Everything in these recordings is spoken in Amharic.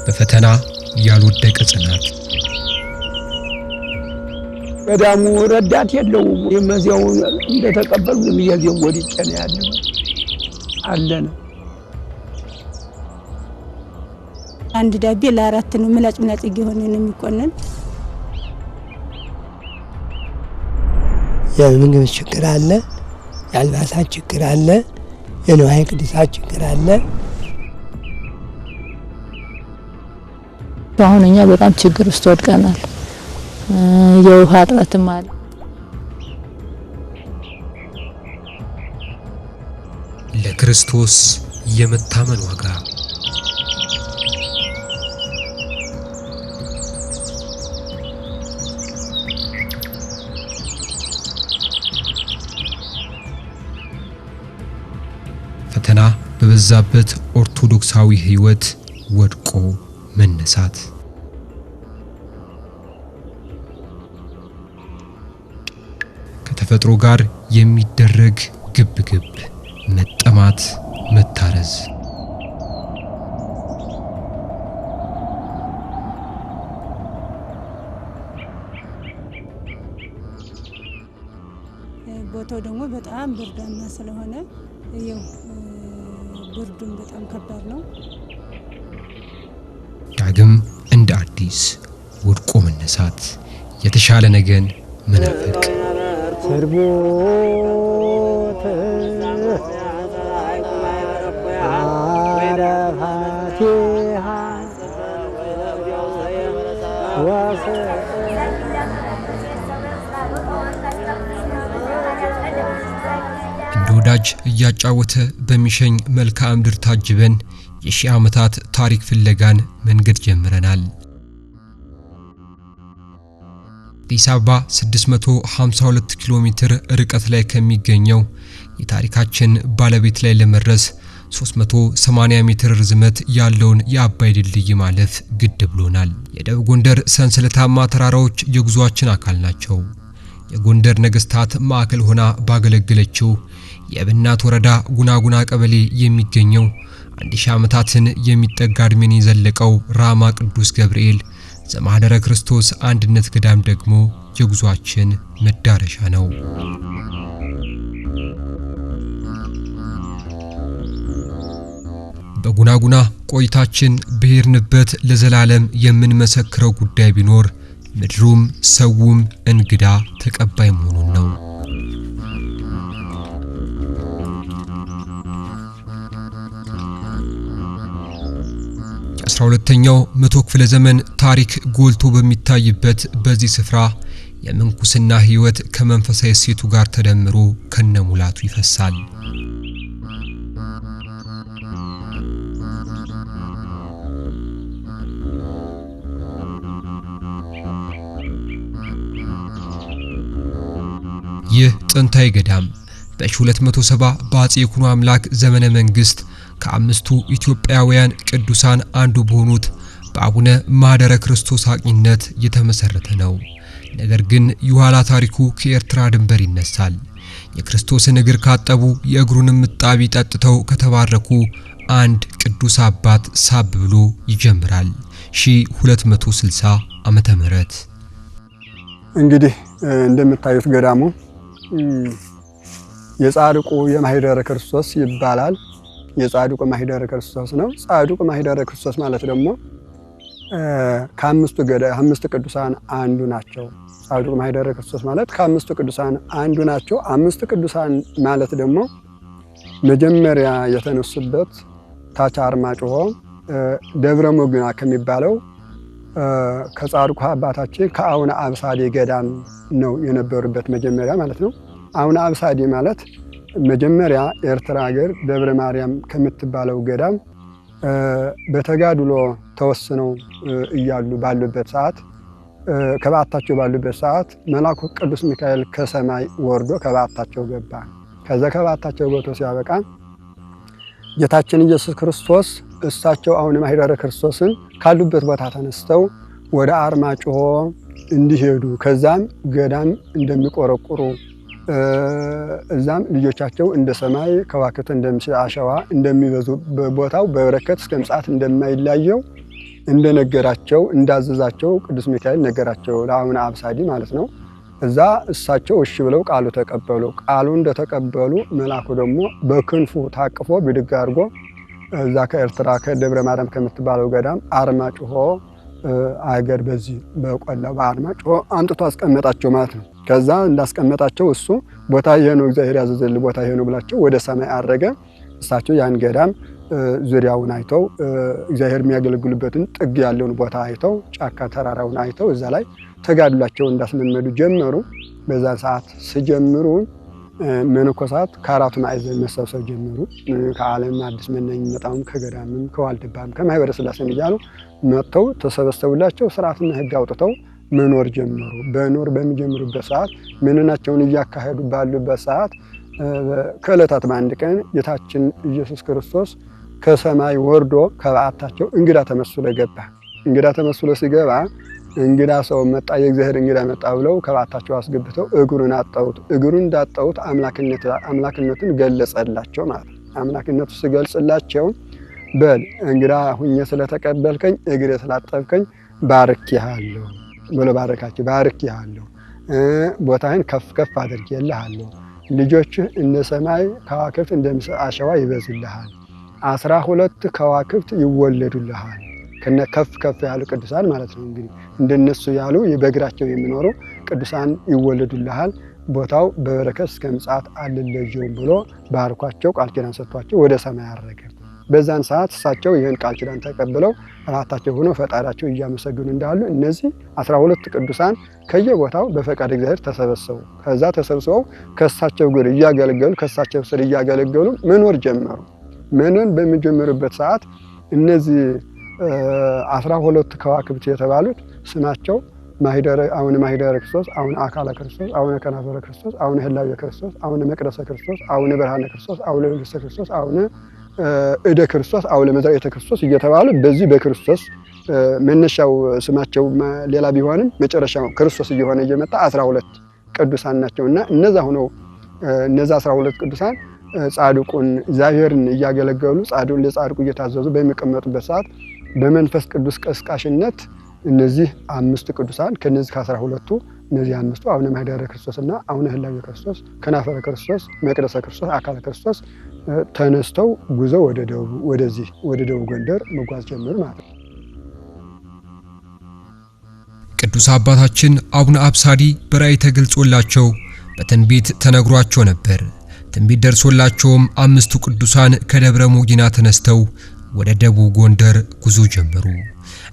በፈተና ያልወደቀ ጽናት ገዳሙ ረዳት የለውም። የመዚያው እንደተቀበሉ የዚያው ወዲቄ ነው ያለው አለና አንድ ዳቤ ለአራት ነው ምላጭ እየሆነ ነው የሚቆነን። የምግብ ችግር አለ፣ የአልባሳት ችግር አለ፣ የንዋየ ቅድሳት ችግር አለ። አሁን እኛ በጣም ችግር ውስጥ ወድቀናል። የውሃ እጥረትም አለ። ለክርስቶስ የመታመን ዋጋ ፈተና በበዛበት ኦርቶዶክሳዊ ሕይወት ወድቆ መነሳት ከተፈጥሮ ጋር የሚደረግ ግብግብ መጠማት መታረዝ ቦታው ደግሞ በጣም ብርዳማ ስለሆነ ብርዱም በጣም ከባድ ነው። ዳግም እንደ አዲስ ወድቆ መነሳት የተሻለ ነገን መናፈቅ ወዳጅ እያጫወተ በሚሸኝ መልክዓ ምድር ታጅበን የሺህ ዓመታት ታሪክ ፍለጋን መንገድ ጀምረናል። አዲስ አበባ 652 ኪሎ ሜትር ርቀት ላይ ከሚገኘው የታሪካችን ባለቤት ላይ ለመድረስ 380 ሜትር ርዝመት ያለውን የአባይ ድልድይ ማለፍ ግድ ብሎናል። የደቡብ ጎንደር ሰንሰለታማ ተራራዎች የጉዟችን አካል ናቸው። የጎንደር ነገስታት ማዕከል ሆና ባገለገለችው የብናት ወረዳ ጉናጉና ቀበሌ የሚገኘው 1000 ዓመታትን የሚጠጋ ዕድሜን የዘለቀው ራማ ቅዱስ ገብርኤል ዘማህደረ ክርስቶስ አንድነት ገዳም ደግሞ የጉዟችን መዳረሻ ነው። በጉናጉና ቆይታችን በሄድንበት ለዘላለም የምንመሰክረው ጉዳይ ቢኖር ምድሩም ሰውም እንግዳ ተቀባይ መሆኑን ነው። 12ኛው መቶ ክፍለ ዘመን ታሪክ ጎልቶ በሚታይበት በዚህ ስፍራ የምንኩስና ሕይወት ከመንፈሳዊ ሴቱ ጋር ተደምሮ ከነሙላቱ ይፈሳል። ይህ ጥንታዊ ገዳም በ1270 በአፄ ይኩኖ አምላክ ዘመነ መንግስት ከአምስቱ ኢትዮጵያውያን ቅዱሳን አንዱ በሆኑት በአቡነ ማህደረ ክርስቶስ አቅኝነት የተመሰረተ ነው። ነገር ግን የኋላ ታሪኩ ከኤርትራ ድንበር ይነሳል። የክርስቶስን እግር ካጠቡ የእግሩንም ምጣቢ ጠጥተው ከተባረኩ አንድ ቅዱስ አባት ሳብ ብሎ ይጀምራል። 1260 ዓመተ ምህረት እንግዲህ እንደምታዩት ገዳሙ የጻድቁ የማህደረ ክርስቶስ ይባላል። የጻድቁ ማህደረ ክርስቶስ ነው። ጻድቁ ማህደረ ክርስቶስ ማለት ደግሞ ከአምስቱ ቅዱሳን አንዱ ናቸው። ጻድቁ ማህደረ ክርስቶስ ማለት ከአምስቱ ቅዱሳን አንዱ ናቸው። አምስቱ ቅዱሳን ማለት ደግሞ መጀመሪያ የተነሱበት ታች አርማጭሆ ደብረ ሞግና ከሚባለው ከጻድቁ አባታችን ከአቡነ አብሳዴ ገዳም ነው የነበሩበት መጀመሪያ ማለት ነው። አቡነ አብሳዴ ማለት መጀመሪያ ኤርትራ ሀገር ደብረ ማርያም ከምትባለው ገዳም በተጋድሎ ተወስነው እያሉ ባሉበት ሰዓት ከባታቸው ባሉበት ሰዓት መልአኩ ቅዱስ ሚካኤል ከሰማይ ወርዶ ከባታቸው ገባ። ከዛ ከባታቸው ገብቶ ሲያበቃ ጌታችን ኢየሱስ ክርስቶስ እሳቸው አሁን ማህደረ ክርስቶስን ካሉበት ቦታ ተነስተው ወደ አርማጭሆ እንዲሄዱ ከዛም ገዳም እንደሚቆረቁሩ እዛም ልጆቻቸው እንደ ሰማይ ከዋክብት እንደሚሽ አሸዋ እንደሚበዙ በቦታው በበረከት እስከ ምጽአት እንደማይለያየው እንደነገራቸው እንዳዘዛቸው ቅዱስ ሚካኤል ነገራቸው ለአቡነ አብሳዲ ማለት ነው። እዛ እሳቸው እሺ ብለው ቃሉ ተቀበሉ። ቃሉ እንደተቀበሉ መልአኩ ደግሞ በክንፉ ታቅፎ ብድግ አድርጎ እዛ ከኤርትራ ከደብረ ማርያም ከምትባለው ገዳም አርማጭሆ አገር በዚህ በቆላው በአርማጭሆ አንጥቶ አስቀመጣቸው ማለት ነው። ከዛ እንዳስቀመጣቸው እሱ ቦታ ይሄ ነው እግዚአብሔር ያዘዘል ቦታ ይሄ ነው ብላቸው ወደ ሰማይ አረገ። እሳቸው ያን ገዳም ዙሪያውን አይተው እግዚአብሔር የሚያገለግሉበትን ጥግ ያለውን ቦታ አይተው ጫካ ተራራውን አይተው እዛ ላይ ተጋድሏቸውን እንዳስለመዱ ጀመሩ። በዛ ሰዓት ሲጀምሩ መነኮሳት ከአራቱ ማዕዘን መሰብሰብ ጀመሩ። ከዓለም አዲስ መናኝ መጣውም ከገዳምም ከዋልድባም ከማህበረ ስላሴም እያሉ መጥተው ተሰበሰቡላቸው። ስርዓትና ሕግ አውጥተው መኖር ጀመሩ። በኖር በሚጀምሩበት ሰዓት ምንናቸውን እያካሄዱ ባሉበት ሰዓት ከዕለታት በአንድ ቀን ጌታችን ኢየሱስ ክርስቶስ ከሰማይ ወርዶ ከበዓታቸው እንግዳ ተመስሎ ገባ። እንግዳ ተመስሎ ሲገባ እንግዳ ሰው መጣ፣ የእግዚአብሔር እንግዳ መጣ ብለው ከበዓታቸው አስገብተው እግሩን አጣውት። እግሩን እንዳጣውት አምላክነቱን ገለጸላቸው ማለት ነው። አምላክነቱ ሲገልጽላቸው በል እንግዳ ሁኜ ስለተቀበልከኝ እግሬ ስላጠብከኝ ባርኬሃለሁ ብሎ ባረካቸው። ባርኬሃለሁ፣ ቦታህን ከፍ ከፍ አድርጌልሃለሁ፣ ልጆችህ እንደ ሰማይ ከዋክብት እንደ አሸዋ ይበዙልሃል፣ 12 ከዋክብት ይወለዱልሃል። ከፍ ከፍ ያሉ ቅዱሳን ማለት ነው። እንግዲህ እንደነሱ ያሉ በእግራቸው የሚኖሩ ቅዱሳን ይወለዱልሃል፣ ቦታው በበረከት እስከ ምጽአት አልለየውም ብሎ ባርኳቸው ቃል ኪዳን ሰጥቷቸው ወደ ሰማይ አረገ። በዛን ሰዓት እሳቸው ይህን ቃል ኪዳን ተቀብለው ራታቸው ሆነው ፈጣሪያቸው እያመሰገኑ እንዳሉ እነዚህ 12 ቅዱሳን ከየቦታው በፈቃድ እግዚአብሔር ተሰበሰቡ። ከዛ ተሰብስበው ከእሳቸው ጋር እያገለገሉ ከእሳቸው ስር እያገለገሉ መኖር ጀመሩ። መኖር በሚጀምሩበት ሰዓት እነዚህ 12 ከዋክብት የተባሉት ስማቸው አቡነ ማኅደረ ክርስቶስ፣ አቡነ አካለ ክርስቶስ፣ አቡነ ከናፈረ ክርስቶስ፣ አቡነ ህላዌ ክርስቶስ፣ አቡነ መቅደሰ ክርስቶስ፣ አቡነ ብርሃነ ክርስቶስ፣ አቡነ ንጉሠ ክርስቶስ፣ አቡነ እደ ክርስቶስ፣ አቡነ መዝራዕተ ክርስቶስ እየተባሉ በዚህ በክርስቶስ መነሻው ስማቸው ሌላ ቢሆንም መጨረሻው ክርስቶስ እየሆነ እየመጣ 12 ቅዱሳን ናቸውና እነዛ ሆነው እነዛ 12 ቅዱሳን ጻድቁን እግዚአብሔርን እያገለገሉ ለጻድቁ እየታዘዙ በሚቀመጡበት ሰዓት በመንፈስ ቅዱስ ቀስቃሽነት እነዚህ 5 ቅዱሳን ከነዚህ ከ12ቱ እነዚህ 5ቱ አቡነ ማኅደረ ክርስቶስና አቡነ ህላዌ ክርስቶስ፣ ከናፈረ ክርስቶስ፣ መቅደሰ ክርስቶስ፣ አካለ ክርስቶስ ተነስተው ጉዞ ወደ ደቡብ ጎንደር መጓዝ ጀመሩ ማለት ነው። ቅዱስ አባታችን አቡነ አብሳዲ በራእይ ተገልጾላቸው በትንቢት ተነግሯቸው ነበር። ትንቢት ደርሶላቸውም 5ቱ ቅዱሳን ከደብረ ሞጊና ተነስተው ወደ ደቡብ ጎንደር ጉዞ ጀመሩ።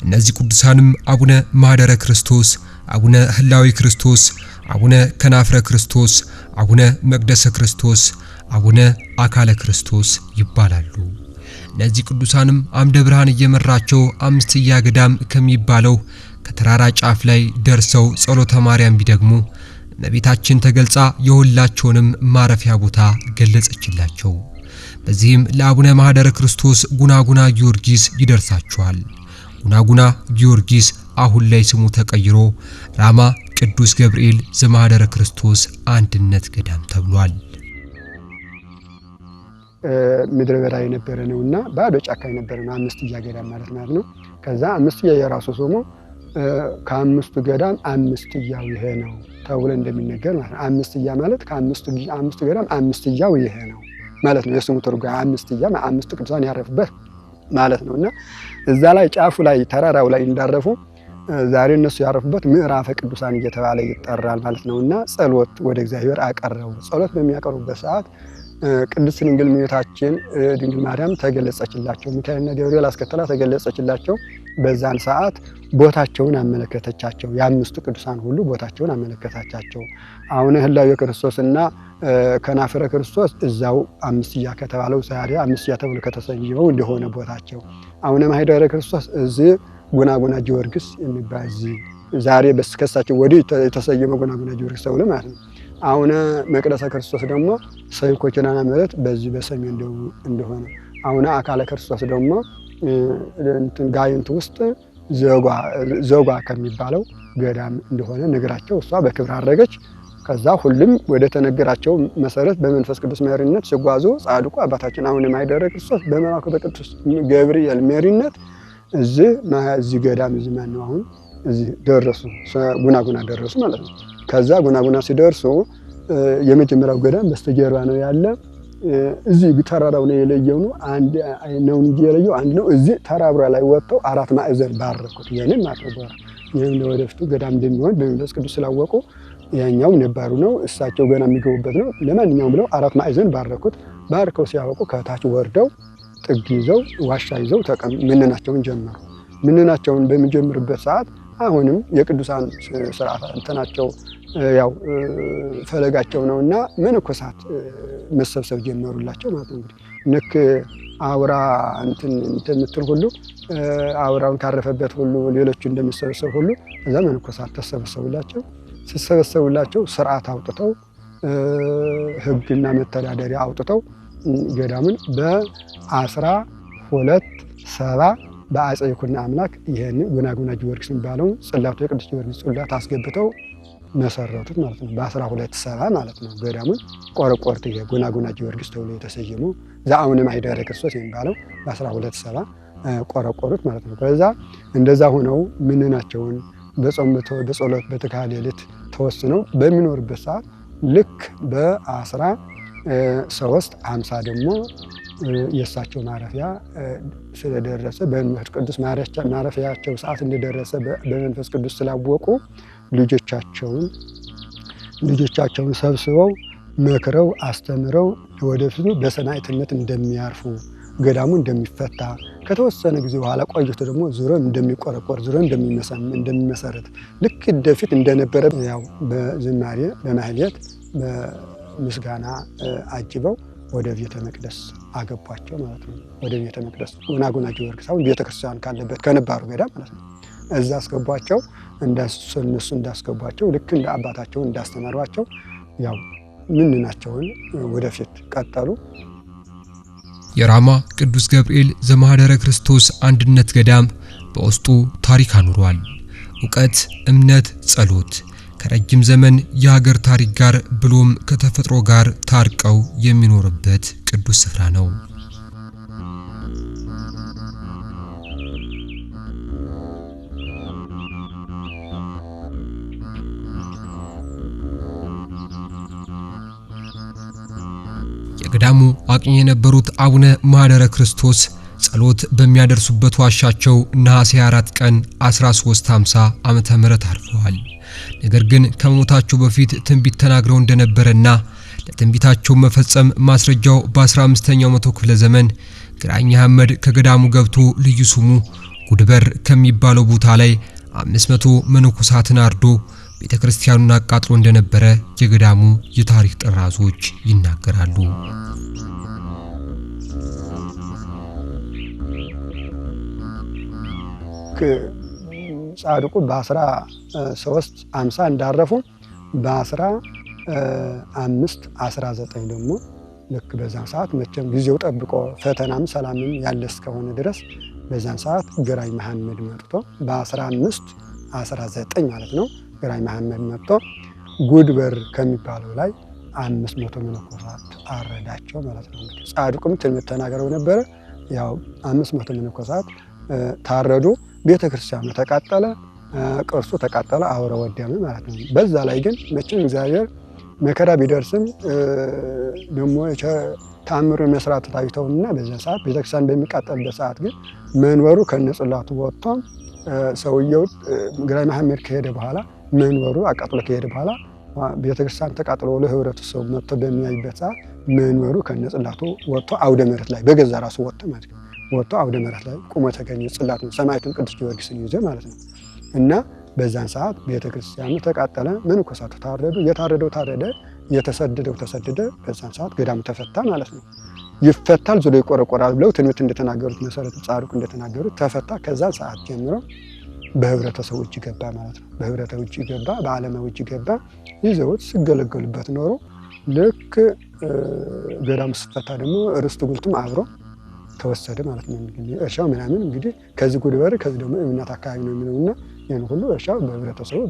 እነዚህ ቅዱሳንም አቡነ ማኅደረ ክርስቶስ፣ አቡነ ህላዌ ክርስቶስ፣ አቡነ ከናፍረ ክርስቶስ፣ አቡነ መቅደሰ ክርስቶስ፣ አቡነ አካለ ክርስቶስ ይባላሉ። እነዚህ ቅዱሳንም አምደ ብርሃን እየመራቸው አምስተኛ ገዳም ከሚባለው ከተራራ ጫፍ ላይ ደርሰው ጸሎተ ማርያም ቢደግሙ እመቤታችን ተገልጻ የሁላቸውንም ማረፊያ ቦታ ገለጸችላቸው። በዚህም ለአቡነ ማኅደረ ክርስቶስ ጉናጉና ጊዮርጊስ ይደርሳቸዋል። ጉናጉና ጊዮርጊስ አሁን ላይ ስሙ ተቀይሮ ራማ ቅዱስ ገብርኤል ዘማኅደረ ክርስቶስ አንድነት ገዳም ተብሏል። ምድረ በዳ የነበረ ነውና ባዶ ጫካ የነበረ ነው። አምስተኛ ገዳም ማለት ነው። ከዛ አምስተኛ የራሱ ስሙ ከአምስቱ ገዳም አምስተኛው ይሄ ነው ተብሎ እንደሚነገር ማለት ነው። አምስተኛ ማለት ከአምስቱ ገዳም አምስተኛው ይሄ ነው ማለት ነው። የስሙ ትርጓሜ አምስተኛ አምስቱ ቅዱሳን ያረፉበት ማለት ነውና እዛ ላይ ጫፉ ላይ ተራራው ላይ እንዳረፉ ዛሬ እነሱ ያረፉበት ምዕራፈ ቅዱሳን እየተባለ ይጠራል ማለት ነውና ጸሎት ወደ እግዚአብሔር አቀረቡ። ጸሎት በሚያቀርቡበት ሰዓት ቅድስት ድንግል እመቤታችን ድንግል ማርያም ተገለጸችላቸው። ሚካኤልና ገብርኤል አስከተላ ተገለጸችላቸው። በዛን ሰዓት ቦታቸውን አመለከተቻቸው። የአምስቱ ቅዱሳን ሁሉ ቦታቸውን አመለከታቻቸው። አቡነ ህላዌ ክርስቶስና ከናፍረ ክርስቶስ እዛው አምስተኛ ከተባለው ዛሬ አምስተኛ ተብሎ ከተሰየመው እንደሆነ ቦታቸው፣ አቡነ ማኅደረ ክርስቶስ እዚህ ጉናጉና ጊዮርጊስ የሚባል ዛሬ በስከሳቸው ወዲህ የተሰየመ ጉናጉና ጊዮርጊስ ተብሎ ማለት ነው። አቡነ መቅደሰ ክርስቶስ ደግሞ ሰይኮ ኪዳነ ምሕረት በዚህ በሰሜን ደቡብ እንደሆነ፣ አቡነ አካለ ክርስቶስ ደግሞ ጋይንት ውስጥ ዘጓ ከሚባለው ገዳም እንደሆነ ነግራቸው እሷ በክብር አረገች። ከዛ ሁሉም ወደ ተነገራቸው መሰረት በመንፈስ ቅዱስ መሪነት ሲጓዙ ጻድቁ አባታችን አቡነ ማኅደረ ክርስቶስ በመልአኩ በቅዱስ ገብርኤል መሪነት እዚህ ገዳም እዚህ ማነው አሁን እዚህ ደረሱ፣ ጉናጉና ደረሱ ማለት ነው። ከዛ ጉናጉና ሲደርሱ የመጀመሪያው ገዳም በስተጀርባ ነው ያለ። እዚህ ተራራው ነው የለየው ነው አንድ ነው እንጂ የለየው አንድ ነው። እዚህ ተራራ ላይ ወጥተው 4 ማዕዘን ባረኩት። ይሄንን ማጥበራ ይሄን ለወደፊቱ ገዳም እንደሚሆን በመንፈስ ቅዱስ ስላወቁ ያኛው ነባሩ ነው እሳቸው ገና የሚገቡበት ነው። ለማንኛውም ብለው 4 ማዕዘን ባረኩት። ባርከው ሲያወቁ ከታች ወርደው ጥግ ይዘው ዋሻ ይዘው ምንናቸውን ጀመሩ። ምንናቸውን በሚጀምርበት ሰዓት አሁንም የቅዱሳን ስርዓት እንትናቸው ያው ፈለጋቸው ነውና መነኮሳት መሰብሰብ ጀመሩላቸው ማለት ነው። እንግዲህ ልክ አውራ እንትን የምትል ሁሉ አውራውን ካረፈበት ሁሉ ሌሎቹ እንደሚሰበሰብ ሁሉ እዛ መነኮሳት ተሰበሰቡላቸው። ሲሰበሰቡላቸው ስርዓት አውጥተው ሕግና መተዳደሪያ አውጥተው ገዳሙን በ1270 በአፄ ይኩኖ አምላክ ይሄን ጉናጉና ጊዮርጊስ የሚባለው ጽላቱ የቅዱስ ጊዮርጊስ ጽላት አስገብተው መሰረቱት ማለት ነው። በ1270 ማለት ነው። ገዳሙን ቆረቆርት ጉናጉና ጊዮርጊስ ተብሎ የተሰየመው ዘአቡነ ማኅደረ ክርስቶስ የሚባለው በ1270 ቆረቆሩት ማለት ነው። ከዛ እንደዛ ሆነው ምንናቸውን በጾም በጸሎት በትካሄ ሌሊት ተወስነው በሚኖርበት ሰዓት ልክ በ1350 ደግሞ የእሳቸው ማረፊያ ስለደረሰ በመንፈስ ቅዱስ ማረፊያቸው ሰዓት እንደደረሰ በመንፈስ ቅዱስ ስላወቁ ልጆቻቸውን ሰብስበው መክረው አስተምረው ወደፊቱ በሰማዕትነት እንደሚያርፉ ገዳሙ እንደሚፈታ ከተወሰነ ጊዜ በኋላ ቆይቶ ደግሞ ዙሮ እንደሚቆረቆር ዙሮ እንደሚመሰረት ልክ እንደፊት እንደነበረ ያው በዝማሬ በማህሌት በምስጋና አጅበው ወደ ቤተ መቅደስ አገቧቸው ማለት ነው። ወደ ቤተ መቅደስ ጉናጉና ጊዮርጊስ አሁን ቤተ ክርስቲያን ካለበት ከነባሩ ገዳም ማለት ነው። እዛ አስገቧቸው። እነሱ እንዳስገቧቸው ልክ እንደ አባታቸው እንዳስተማሯቸው ያው ምንናቸውን ወደፊት ቀጠሉ። የራማ ቅዱስ ገብርኤል ዘማኅደረ ክርስቶስ አንድነት ገዳም በውስጡ ታሪክ አኑሯል። ዕውቀት፣ እምነት፣ ጸሎት ከረጅም ዘመን የሀገር ታሪክ ጋር ብሎም ከተፈጥሮ ጋር ታርቀው የሚኖርበት ቅዱስ ስፍራ ነው። የገዳሙ አቅኝ የነበሩት አቡነ ማኅደረ ክርስቶስ ጸሎት በሚያደርሱበት ዋሻቸው ነሐሴ 4 ቀን 1350 ዓመተ ምህረት አርፈዋል። ነገር ግን ከሞታቸው በፊት ትንቢት ተናግረው እንደነበረና ለትንቢታቸው መፈጸም ማስረጃው በ15ኛው መቶ ክፍለ ዘመን ግራኝ አህመድ ከገዳሙ ገብቶ ልዩ ስሙ ጉድበር ከሚባለው ቦታ ላይ 500 መነኮሳትን አርዶ ቤተክርስቲያኑን አቃጥሎ እንደነበረ የገዳሙ የታሪክ ጥራዞች ይናገራሉ። ጻድቁ በ1350 እንዳረፉ በ1519 ደግሞ ልክ በዛን ሰዓት መቼም ጊዜው ጠብቆ ፈተናም ሰላምም ያለ እስከሆነ ድረስ በዛን ሰዓት ግራኝ መሐመድ መጥቶ በ1519 ማለት ነው ግራኝ መሐመድ መጥቶ ጉድበር ከሚባለው ላይ 500 መነኮሳት አረዳቸው ማለት ነው። ጻድቁም ትንቢት ተናግረው ነበረ። ያው 500 መነኮሳት ታረዱ። ቤተክርስቲያኑ ተቃጠለ፣ ቅርሱ ተቃጠለ፣ አውረ ወደመ ማለት ነው። በዛ ላይ ግን መቼም እግዚአብሔር መከራ ቢደርስም ደግሞ ተአምር መስራት ታይተውና በዛ ሰዓት ቤተክርስቲያን በሚቃጠልበት ሰዓት ግን መንበሩ ከነጽላቱ ወጥቶ ሰውየው ግራኝ መሐመድ ከሄደ በኋላ መንበሩ አቃጥሎ ከሄደ በኋላ ቤተክርስቲያን ተቃጥሎ ለህብረተሰቡ መጥቶ በሚያይበት ሰዓት መንበሩ ከነጽላቱ ወጥቶ አውደ ምሕረት ላይ በገዛ ራሱ ወጥቶ ማለት ነው ወጥቶ አውደ ምሕረት ላይ ቆሞ ተገኘ። ጽላቱ ሰማዕቱን ቅዱስ ጊዮርጊስን ይዞ ማለት ነው። እና በዛን ሰዓት ቤተክርስቲያኑ ተቃጠለ፣ መነኮሳቱ ታረዱ። የታረደው ታረደ፣ የተሰደደው ተሰደደ። በዛን ሰዓት ገዳሙ ተፈታ ማለት ነው። ይፈታል ዝሎ ይቆረቆራል ብለው ትንቢት እንደተናገሩት መሰረት ጻድቁ እንደተናገሩት ተፈታ። ከዛን ሰዓት ጀምሮ በህብረተሰቡ እጅ ገባ ማለት ነው። በህብረተሰቡ እጅ ገባ፣ በዓለማዊ እጅ ገባ። ይዘውት ሲገለገሉበት ኖሮ ልክ ገዳሙ ሲፈታ ደግሞ ርስት ጉልቱም አብሮ ተወሰደ ማለት ነው። እንግዲህ እርሻው ምናምን እንግዲህ ከዚህ ጉድበር ከዚህ ደግሞ እምነት አካባቢ ነው የሚለውና ያን ሁሉ እርሻው በህብረተሰቡ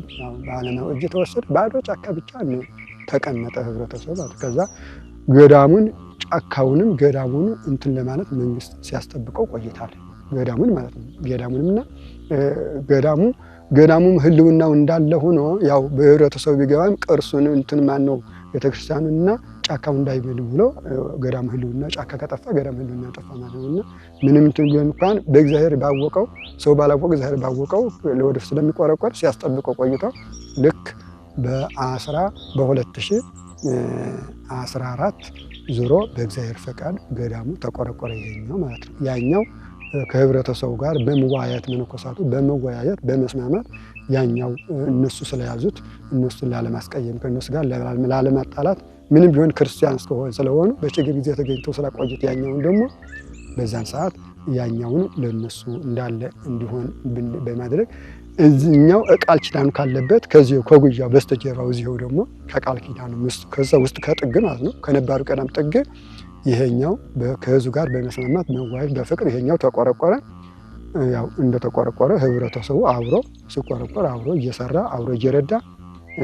በዓለማዊ እጅ ተወሰደ። ባዶ ጫካ ብቻ ነው ተቀመጠ ህብረተሰቡ ማለት። ከዛ ገዳሙን ጫካውንም ገዳሙን እንትን ለማለት መንግስት ሲያስጠብቀው ቆይቷል። ገዳሙን ማለት ነው። ገዳሙንና ገዳሙም ህልውናው እንዳለ ሆኖ ያው በህብረተሰቡ ቢገባም ቅርሱን እንትን ማነው ቤተክርስቲያኑንና ጫካው እንዳይበሉ ብሎ ገዳሙ ህልውና ጫካ ከጠፋ ገዳሙ ህልውና ጠፋ ማለት ነውና ምንም እንትን ቢሆን እንኳን በእግዚአብሔር ባወቀው ሰው ባላወቀው እግዚአብሔር ባወቀው ለወደፊት ስለሚቆረቆር ሲያስጠብቀው ቆይተው ልክ በ2014 ዙሮ በእግዚአብሔር ፈቃድ ገዳሙ ተቆረቆረ ይሄኛው ማለት ነው። ያኛው ከህብረተሰቡ ጋር በመወያየት መነኮሳቱ በመወያየት በመስማማት ያኛው እነሱ ስለያዙት እነሱን ላለማስቀየም ከነሱ ጋር ላለማጣላት ምንም ቢሆን ክርስቲያን ስለሆኑ በችግር ጊዜ ተገኝተው ስላቆዩት ያኛውን ደግሞ በዛን ሰዓት ያኛውን ለነሱ እንዳለ እንዲሆን በማድረግ እዚህኛው ቃል ኪዳኑ ካለበት ከዚህ ከጉያው በስተጀርባው እዚሁ ደግሞ ከቃል ኪዳኑ ከዛ ውስጥ ከጥግ ማለት ነው ከነባሩ ቀደም ጥግ ይሄኛው ከህዝቡ ጋር በመስማማት መዋየት በፍቅር ይሄኛው ተቆረቆረ። ያው እንደተቆረቆረ ህብረተሰቡ አብሮ ሲቆረቆር አብሮ እየሰራ አብሮ እየረዳ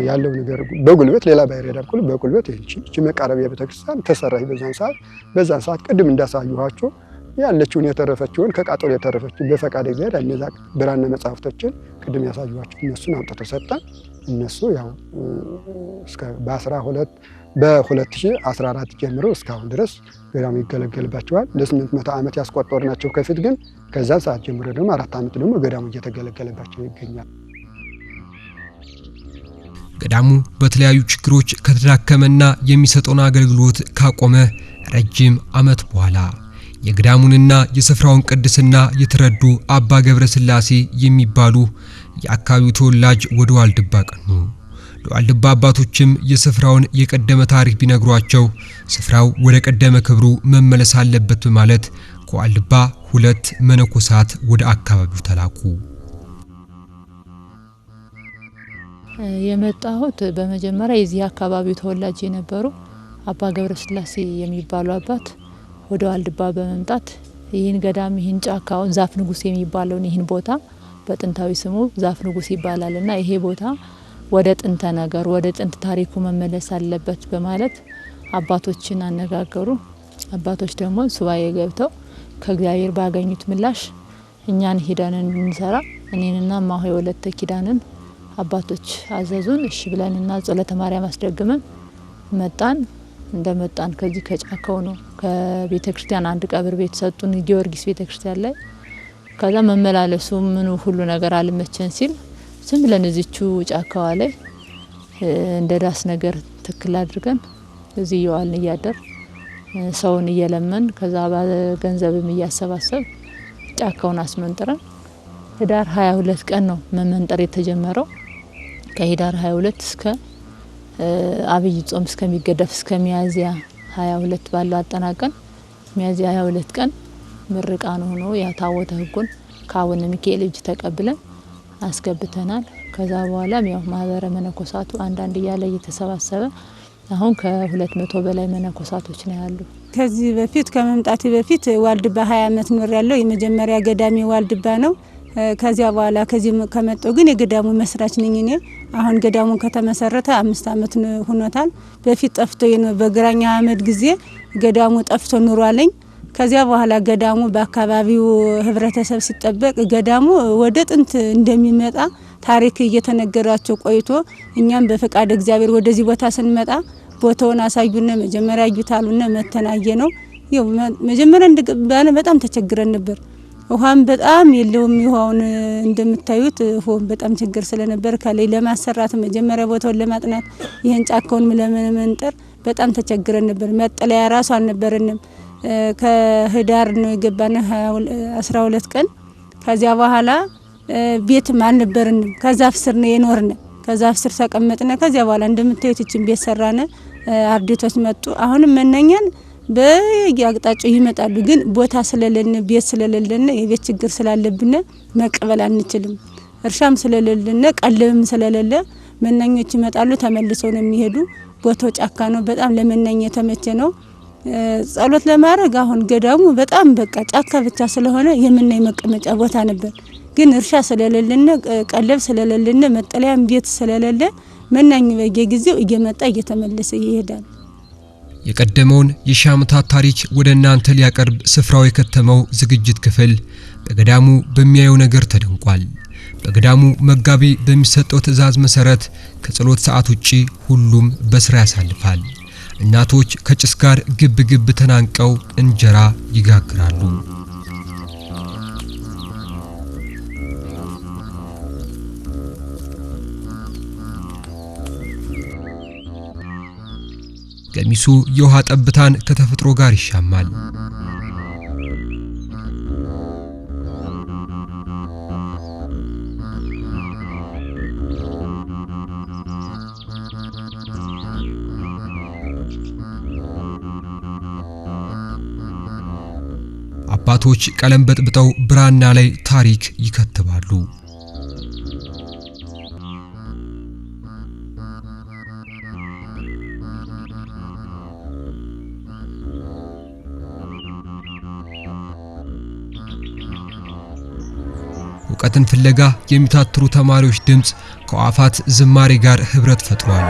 ያለው ነገር በጉልበት ሌላ ባይረዳም ሁሉ በጉልበት እቺ መቃረቢያ ቤተክርስቲያን ተሰራች። በዛን ሰዓት ቅድም እንዳሳዩኋችሁ ያለችውን የተረፈችውን ከቃጠሎ የተረፈችውን በፈቃድ እግዚአብሔር እነዛ ብራና መጻሕፍቶችን ቅድም ያሳዩኋችሁ እነሱን አምጥቶ ሰጣ። እነሱ ያው እስከ በ2014 ጀምሮ እስካሁን ድረስ ገዳሙ ይገለገልባቸዋል። ለ800 ዓመት ያስቆጠሩ ናቸው ከፊት ግን ከዛን ሰዓት ጀምሮ ደግሞ 4 ዓመት ደግሞ ገዳሙ እየተገለገለባቸው ይገኛል። ገዳሙ በተለያዩ ችግሮች ከተዳከመና የሚሰጠውን አገልግሎት ካቆመ ረጅም ዓመት በኋላ የገዳሙንና የስፍራውን ቅድስና የተረዱ አባ ገብረ ሥላሴ የሚባሉ የአካባቢው ተወላጅ ወደ ዋልድባ ቀኑ። ለዋልድባ አባቶችም የስፍራውን የቀደመ ታሪክ ቢነግሯቸው ስፍራው ወደ ቀደመ ክብሩ መመለስ አለበት በማለት ከዋልድባ 2 መነኮሳት ወደ አካባቢው ተላኩ። የመጣሁት በመጀመሪያ የዚህ አካባቢው ተወላጅ የነበሩ አባ ገብረ ሥላሴ የሚባሉ አባት ወደ ዋልድባ በመምጣት ይህን ገዳም ይህን ጫካውን ዛፍ ንጉስ የሚባለውን ይህን ቦታ በጥንታዊ ስሙ ዛፍ ንጉስ ይባላልና ይሄ ቦታ ወደ ጥንተ ነገር ወደ ጥንት ታሪኩ መመለስ አለበት በማለት አባቶችን አነጋገሩ። አባቶች ደግሞ ሱባኤ ገብተው ከእግዚአብሔር ባገኙት ምላሽ እኛን ሄደን እንሰራ እኔንና ማሆይ ወለተ ኪዳንን አባቶች አዘዙን። እሺ ብለንና ጸሎተ ማርያም አስደግመን መጣን። እንደመጣን ከዚህ ከጫካው ነው ከቤተክርስቲያን አንድ ቀብር ቤት ሰጡን ጊዮርጊስ ቤተክርስቲያን ላይ። ከዛ መመላለሱ ምኑ ሁሉ ነገር አልመቸን ሲል ዝም ብለን እዚቹ ጫካዋ ላይ እንደ ዳስ ነገር ትክክል አድርገን እዚህ ይዋልን እያደር ሰውን እየለመን ከዛ ገንዘብም እያሰባሰብ ጫካውን አስመንጥረን ህዳር 22 ቀን ነው መመንጠር የተጀመረው። ከህዳር 22 እስከ አብይ ጾም እስከሚገደፍ እስከ ሚያዝያ 22 ባለው አጠናቀን ሚያዝያ 22 ቀን ምርቃን ሆኖ ያታወተ ህጉን ከአቡነ ሚካኤል እጅ ተቀብለን አስገብተናል። ከዛ በኋላ ያው ማህበረ መነኮሳቱ አንዳንድ እያለ እየተሰባሰበ አሁን ከ200 በላይ መነኮሳቶች ነው ያሉ። ከዚህ በፊት ከመምጣቴ በፊት ዋልድባ 20 ዓመት ኖር ያለው የመጀመሪያ ገዳሚ ዋልድባ ነው። ከዚያ በኋላ ከዚህ ከመጣው ግን የገዳሙ መስራች ነኝ እኔ። አሁን ገዳሙ ከተመሰረተ 5 ዓመት ሆኖታል። በፊት ጠፍቶ በግራኛ አመድ ጊዜ ገዳሙ ጠፍቶ ኑሯለኝ። ከዚያ በኋላ ገዳሙ በአካባቢው ህብረተሰብ ሲጠበቅ ገዳሙ ወደ ጥንት እንደሚመጣ ታሪክ እየተነገራቸው ቆይቶ እኛም በፈቃድ እግዚአብሔር ወደዚህ ቦታ ስንመጣ ቦታውን አሳዩና መጀመሪያ አዩታሉና መተናየ ነው። ይው መጀመሪያ እንደገባን በጣም ተቸግረን ነበር። ውሃም በጣም የለውም። ይሁን እንደምታዩት ውሃም በጣም ችግር ስለነበር ከላይ ለማሰራት መጀመሪያ ቦታውን ለማጥናት ይሄን ጫካውን ለመንጠር በጣም ተቸግረን ነበር። መጠለያ ራሱ አልነበረንም። ከህዳር ነው የገባነ 12 ቀን። ከዚያ በኋላ ቤትም አልነበረንም። ከዛፍ ስር ነው የኖርነ። ከዛፍ ስር ተቀመጥነ። ከዚያ በኋላ እንደምታዩት እቺን ቤት ሰራነ። አርዲቶች መጡ። አሁንም መነኛን በየአቅጣጫው ይመጣሉ። ግን ቦታ ስለሌለን ቤት ስለሌለን የቤት ችግር ስላለብን መቀበል አንችልም። እርሻም ስለሌለን ቀለብም ስለሌለ መናኞች ይመጣሉ፣ ተመልሰው ነው የሚሄዱ። ቦታው ጫካ ነው። በጣም ለመናኝ የተመቸ ነው። ጸሎት ለማድረግ አሁን ገዳሙ በጣም በቃ ጫካ ብቻ ስለሆነ የምናይ መቀመጫ ቦታ ነበር። ግን እርሻ ስለሌለን ቀለብ ስለሌለን መጠለያም ቤት ስለሌለ መናኝ በየጊዜው እየመጣ እየተመለሰ ይሄዳል። የቀደመውን የሺህ ዓመታት ታሪክ ወደ እናንተ ሊያቀርብ ስፍራው የከተመው ዝግጅት ክፍል በገዳሙ በሚያየው ነገር ተደንቋል። በገዳሙ መጋቢ በሚሰጠው ትእዛዝ መሰረት ከጸሎት ሰዓት ውጪ ሁሉም በስራ ያሳልፋል። እናቶች ከጭስ ጋር ግብ ግብ ተናንቀው እንጀራ ይጋግራሉ። ገሚሱ የውሃ ጠብታን ከተፈጥሮ ጋር ይሻማል። አባቶች ቀለም በጥብጠው ብራና ላይ ታሪክ ይከትባሉ። እውቀትን ፍለጋ የሚታትሩ ተማሪዎች ድምጽ ከአፋት ዝማሬ ጋር ህብረት ፈጥሯል።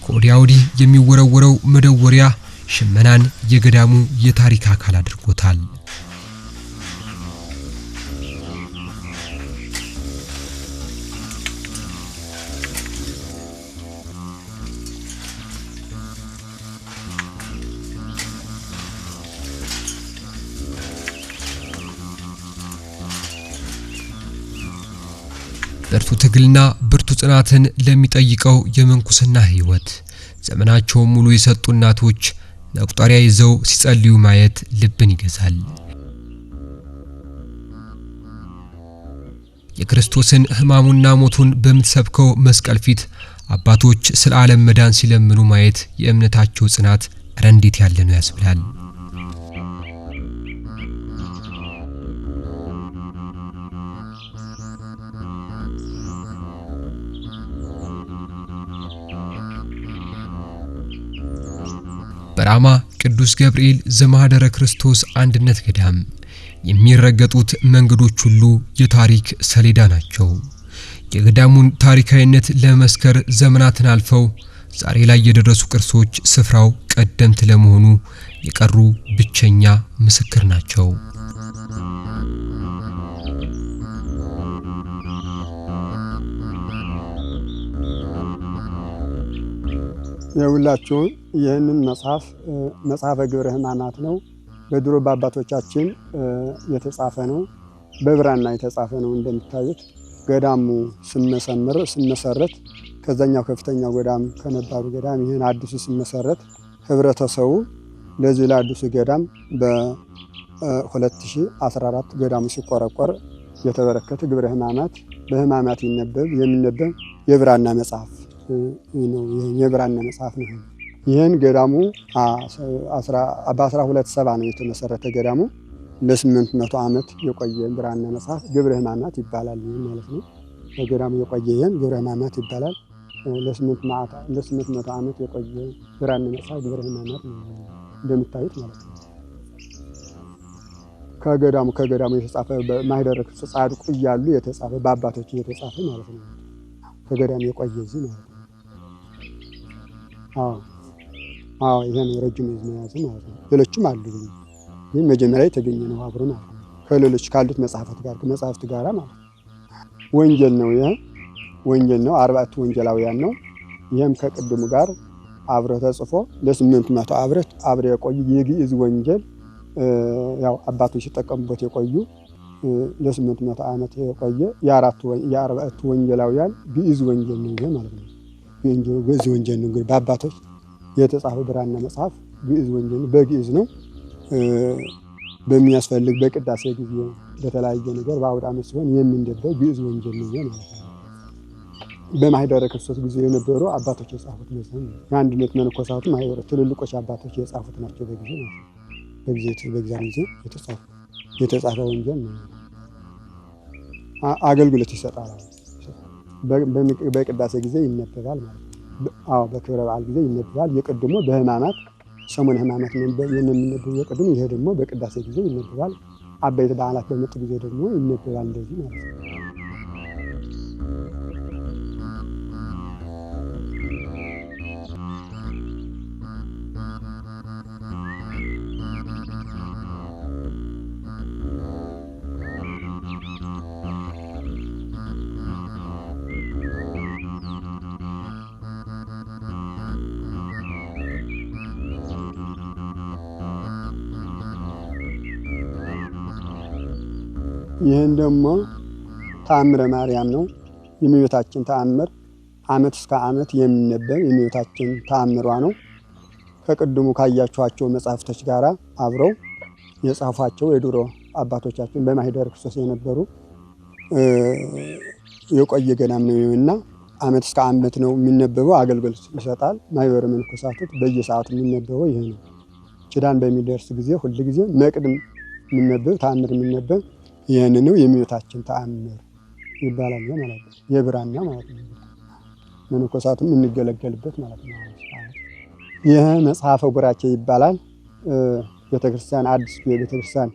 ከወዲያ ወዲህ የሚወረወረው መደወሪያ ሽመናን የገዳሙ የታሪክ አካል አድርጎታል። ብርቱ ትግልና ብርቱ ጽናትን ለሚጠይቀው የመንኩስና ህይወት ዘመናቸውን ሙሉ የሰጡ እናቶች መቁጠሪያ ይዘው ሲጸልዩ ማየት ልብን ይገዛል። የክርስቶስን ሕማሙና ሞቱን በምትሰብከው መስቀል ፊት አባቶች ስለ ዓለም መዳን ሲለምኑ ማየት የእምነታቸው ጽናት እንዴት ያለ ነው ያስብላል። በራማ ቅዱስ ገብርኤል ዘማህደረ ክርስቶስ አንድነት ገዳም የሚረገጡት መንገዶች ሁሉ የታሪክ ሰሌዳ ናቸው። የገዳሙን ታሪካዊነት ለመስከር ዘመናትን አልፈው ዛሬ ላይ የደረሱ ቅርሶች ስፍራው ቀደምት ለመሆኑ የቀሩ ብቸኛ ምስክር ናቸው። የሁላችሁን ይህንን መጽሐፈ ግብረ ሕማማት ነው። በድሮ በአባቶቻችን የተጻፈ ነው። በብራና የተጻፈ ነው። እንደምታዩት ገዳሙ ሲመሰረት ከዛኛው ከፍተኛው ገዳም ከነባሩ ገዳም ይህን አዲሱ ሲመሰረት ህብረተሰቡ ለዚህ ለአዲሱ ገዳም በ2014 ገዳሙ ሲቆረቆር የተበረከተ ግብረ ሕማማት በሕማማት የሚነበብ የብራና መጽሐፍ ነው። የብራና መጽሐፍ ነው። ይህን ገዳሙ በ1270 ነው የተመሰረተ ገዳሙ ለ800 ዓመት የቆየ ብራና መጽሐፍ ግብረ ሕማማት ይባላል ማለት ነው። በገዳሙ የቆየ ይህን ግብረ ሕማማት ይባላል። ለ800 ዓመት የቆየ ብራና መጽሐፍ ግብረ ሕማማት ነው እንደምታዩት ማለት ነው። ከገዳሙ የተጻፈ በማህደረ ክርስቶስ ጻድቁ እያሉ የተጻፈ በአባቶች የተጻፈ ማለት ነው። ከገዳሙ የቆየ እዚህ ማለት ነው። ይሄን ረጅም የያዘ ማለት ነው። ሌሎችም አሉ ግን መጀመሪያ የተገኘ ነው አብሮ ማለት ነው። ከሌሎች ካሉት መጽሐፍት ጋር ማለት ነው። ወንጌል ነው። ይሄ ወንጌል ነው። 40 ወንጌላውያን ነው። ይሄም ከቅድሙ ጋር አብሮ ተጽፎ ለ800 አብሮ የቆዩ የግዕዝ ወንጌል ያው አባቶች ሲጠቀሙበት የቆዩ ለ800 ዓመት የቆየ የ40 ወንጌላውያን ግዕዝ ወንጌል ነው ማለት ነው። ግዕዝ ወንጌል ነው። በአባቶች የተጻፈ ብራና መጽሐፍ ግዕዝ ወንጌል በግዕዝ ነው። በሚያስፈልግ በቅዳሴ ጊዜ በተለያየ ነገር በአውደ ዓመት ሲሆን የሚነበብ ግዕዝ ወንጌል ነው ማለት ነው። በማህደረ ክርስቶስ ጊዜ የነበሩ አባቶች የጻፉት ነው። የአንድነት መነኮሳቱ ማህበረ ትልልቆች አባቶች የጻፉት ናቸው። በጊዜ የተጻፈ ወንጌል ነው። አገልግሎት ይሰጣል። በቅዳሴ ጊዜ ይነበባል ማለት ነው። በክብረ በዓል ጊዜ ይነበባል። የቀድሞ በሕማማት ሰሙነ ሕማማት የሚነበበው የቅድም ይሄ ደግሞ በቅዳሴ ጊዜ ይነበባል። አበይት በዓላት በመጡ ጊዜ ደግሞ ይነበባል። እንደዚህ ማለት ነው። ይህን ደግሞ ተአምረ ማርያም ነው። የእመቤታችን ተአምር ዓመት እስከ ዓመት የሚነበብ የእመቤታችን ተአምሯ ነው። ከቅድሙ ካያችኋቸው መጻሕፍቶች ጋራ አብረው የጻፏቸው የድሮ አባቶቻችን በማኅደረ ክርስቶስ የነበሩ የቆየ ገዳም ነውና ዓመት እስከ ዓመት ነው የሚነበበው። አገልግሎት ይሰጣል። ማኅበረ መነኮሳቱ በየሰዓቱ የሚነበበው ይሄ ነው። ኪዳን በሚደርስ ጊዜ ሁል ጊዜ መቅድም የሚነበብ ተአምር የሚነበብ ይህን ነው። የእመቤታችን ተአምር ይባላል ማለት ነው። የብራና ማለት ነው። መነኮሳቱም እንገለገልበት ማለት ነው። ይህ መጽሐፈ ቡራኬ ይባላል። ቤተክርስቲያን አዲስ ቤተክርስቲያን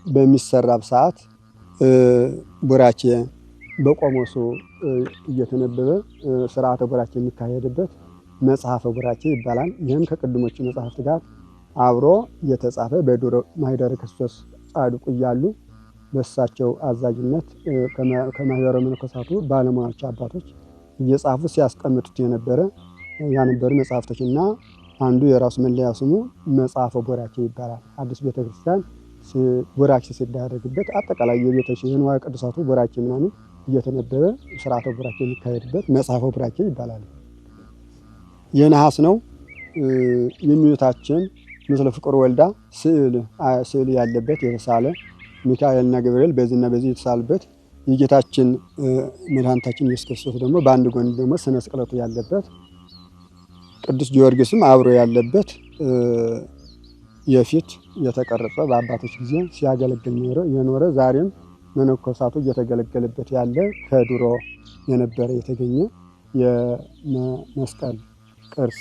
በሚሰራ ሰዓት ቡራኬ በቆሞሱ እየተነበበ ስርዓተ ቡራኬ የሚካሄድበት መጽሐፈ ቡራኬ ይባላል። ይህም ከቅድሞቹ መጽሐፍት ጋር አብሮ እየተጻፈ በድሮ ማኅደረ ክርስቶስ ጻድቁ እያሉ በእሳቸው አዛዥነት ከማኅበረ መነኮሳቱ ባለሙያዎች አባቶች እየጻፉ ሲያስቀምጡት የነበረ ያነበሩ መጽሐፍቶችና አንዱ የራሱ መለያ ስሙ መጽሐፈ ቡራኬ ይባላል። አዲስ ቤተክርስቲያን ቡራኬ ሲደረግበት አጠቃላይ የንዋየ ቅድሳቱ ቡራኬ ምናምን እየተነበበ ስርዓተ ቡራኬ የሚካሄድበት መጽሐፈ ቡራኬ ይባላል። የነሐስ ነው። የእመቤታችን ምስለ ፍቁር ወልዳ ስዕል ያለበት የተሳለ ሚካኤልና ገብርኤል በዚህና በዚህ የተሳሉበት የጌታችን መድኃኒታችን ኢየሱስ ክርስቶስ ደግሞ በአንድ ጎን ደግሞ ስነ ስቅለቱ ያለበት ቅዱስ ጊዮርጊስም አብሮ ያለበት የፊት የተቀረጸ በአባቶች ጊዜ ሲያገለግል የኖረ ዛሬም መነኮሳቱ እየተገለገለበት ያለ ከድሮ የነበረ የተገኘ የመስቀል ቅርስ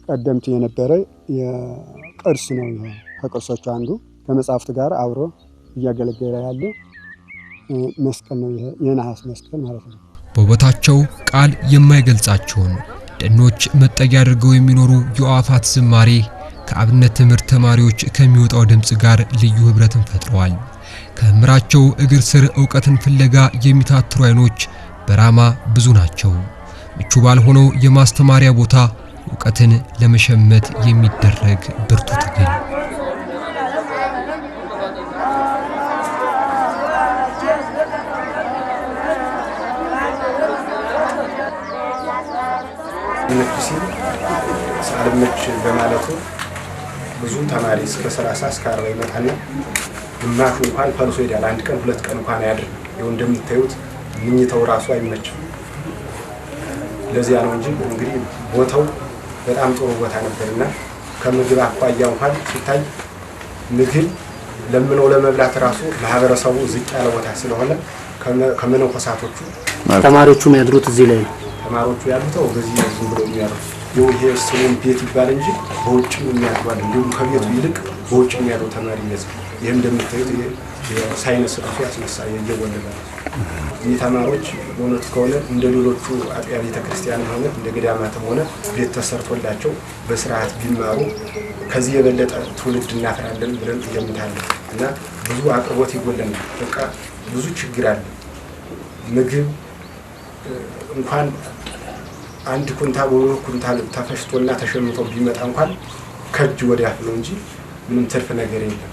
ቀደምት የነበረ የቅርስ ነው። ይሄ ከቅርሶቹ አንዱ ከመጽሐፍት ጋር አብሮ እያገለገለ ያለ መስቀል ነው። ይሄ የነሐስ መስቀል ማለት ነው። በውበታቸው ቃል የማይገልጻቸውን ደኖች መጠጊያ አድርገው የሚኖሩ የአዕዋፋት ዝማሬ ከአብነት ትምህርት ተማሪዎች ከሚወጣው ድምጽ ጋር ልዩ ህብረትን ፈጥረዋል። ከመምህራቸው እግር ስር ዕውቀትን ፍለጋ የሚታትሩ አይኖች በራማ ብዙ ናቸው። ምቹ ባልሆነው የማስተማሪያ ቦታ ዕውቀትን ለመሸመት የሚደረግ ብርቱ ትግል። ሳልመች በማለቱ ብዙ ተማሪ እስከ 30 እስከ 40 ይመጣና ግማሹ እንኳን ፈልሶ ይሄዳል። አንድ ቀን ሁለት ቀን እንኳን አያድርም። ይኸው እንደምታዩት ምኝተው ራሱ አይመችም። ለዚያ ነው እንጂ እንግዲህ ቦታው በጣም ጥሩ ቦታ ነበርና ከምግብ አኳያ እንኳን ሲታይ ምግብ ለምነው ለመብላት ራሱ ማህበረሰቡ ዝቅ ያለ ቦታ ስለሆነ ከመነኮሳቶቹ ተማሪዎቹ የሚያድሩት እዚህ ላይ ነው። ተማሪዎቹ ያሉት በዚህ ዝም ብሎ የሚያድሩት ይሄ ስሙን ቤት ይባል እንጂ በውጭ የሚያድሩ አሉ። እንዲሁም ከቤቱ ይልቅ በውጭ የሚያድሩ ተማሪ ይመስል ይሄም እንደምታዩት የሳይንስ ራሱ ያስነሳል እየወለደ ይህ ተማሪዎች በእውነቱ ከሆነ እንደ ሌሎቹ አጥቢያ ቤተክርስቲያን ሆነ እንደ ገዳማትም ሆነ ቤት ተሰርቶላቸው በስርዓት ቢማሩ ከዚህ የበለጠ ትውልድ እናፈራለን ብለን እንገምታለን። እና ብዙ አቅርቦት ይጎለናል። በቃ ብዙ ችግር አለ። ምግብ እንኳን አንድ ኩንታል ወይ ኩንታል ተፈሽቶና ተሸምቶ ቢመጣ እንኳን ከእጅ ወደ አፍ ነው እንጂ ምንም ትርፍ ነገር የለም።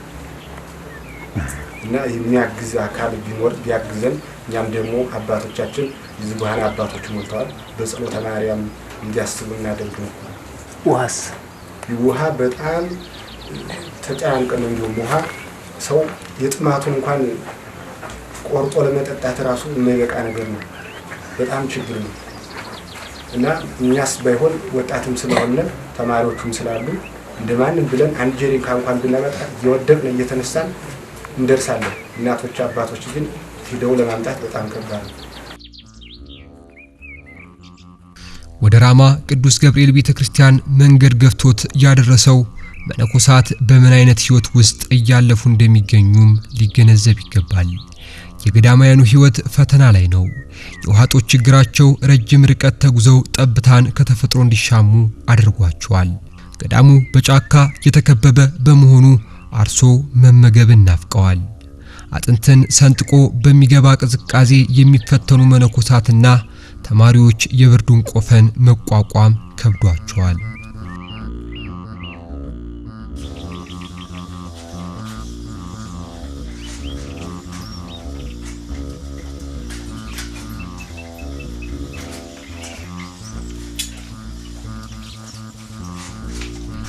እና የሚያግዝ አካል ቢኖር ቢያግዘን እኛም ደግሞ አባቶቻችን የዝጉሃን አባቶች ሞልተዋል። በጸሎተ ማርያም እንዲያስቡ እናደርግ ነው። ውሃስ ውሃ በጣም ተጨናንቀን ነው። ውሃ ሰው የጥማቱን እንኳን ቆርጦ ለመጠጣት ራሱ የማይበቃ ነገር ነው። በጣም ችግር ነው። እና እኛስ ባይሆን ወጣትም ስለሆነ ተማሪዎቹም ስላሉ እንደማንም ብለን አንድ ጀሪካ እንኳን ብናመጣ እየወደቅን እየተነሳን እንደርሳለን። እናቶች አባቶች ግን ሄደው ለማምጣት በጣም ከባድ ነው። ወደ ራማ ቅዱስ ገብርኤል ቤተክርስቲያን መንገድ ገፍቶት ያደረሰው መነኮሳት በምን አይነት ህይወት ውስጥ እያለፉ እንደሚገኙም ሊገነዘብ ይገባል። የገዳማያኑ ህይወት ፈተና ላይ ነው። የውሃ ጦት ችግራቸው ረጅም ርቀት ተጉዘው ጠብታን ከተፈጥሮ እንዲሻሙ አድርጓቸዋል። ገዳሙ በጫካ የተከበበ በመሆኑ አርሶ መመገብን ናፍቀዋል። አጥንትን ሰንጥቆ በሚገባ ቅዝቃዜ የሚፈተኑ መነኮሳትና ተማሪዎች የብርዱን ቆፈን መቋቋም ከብዷቸዋል።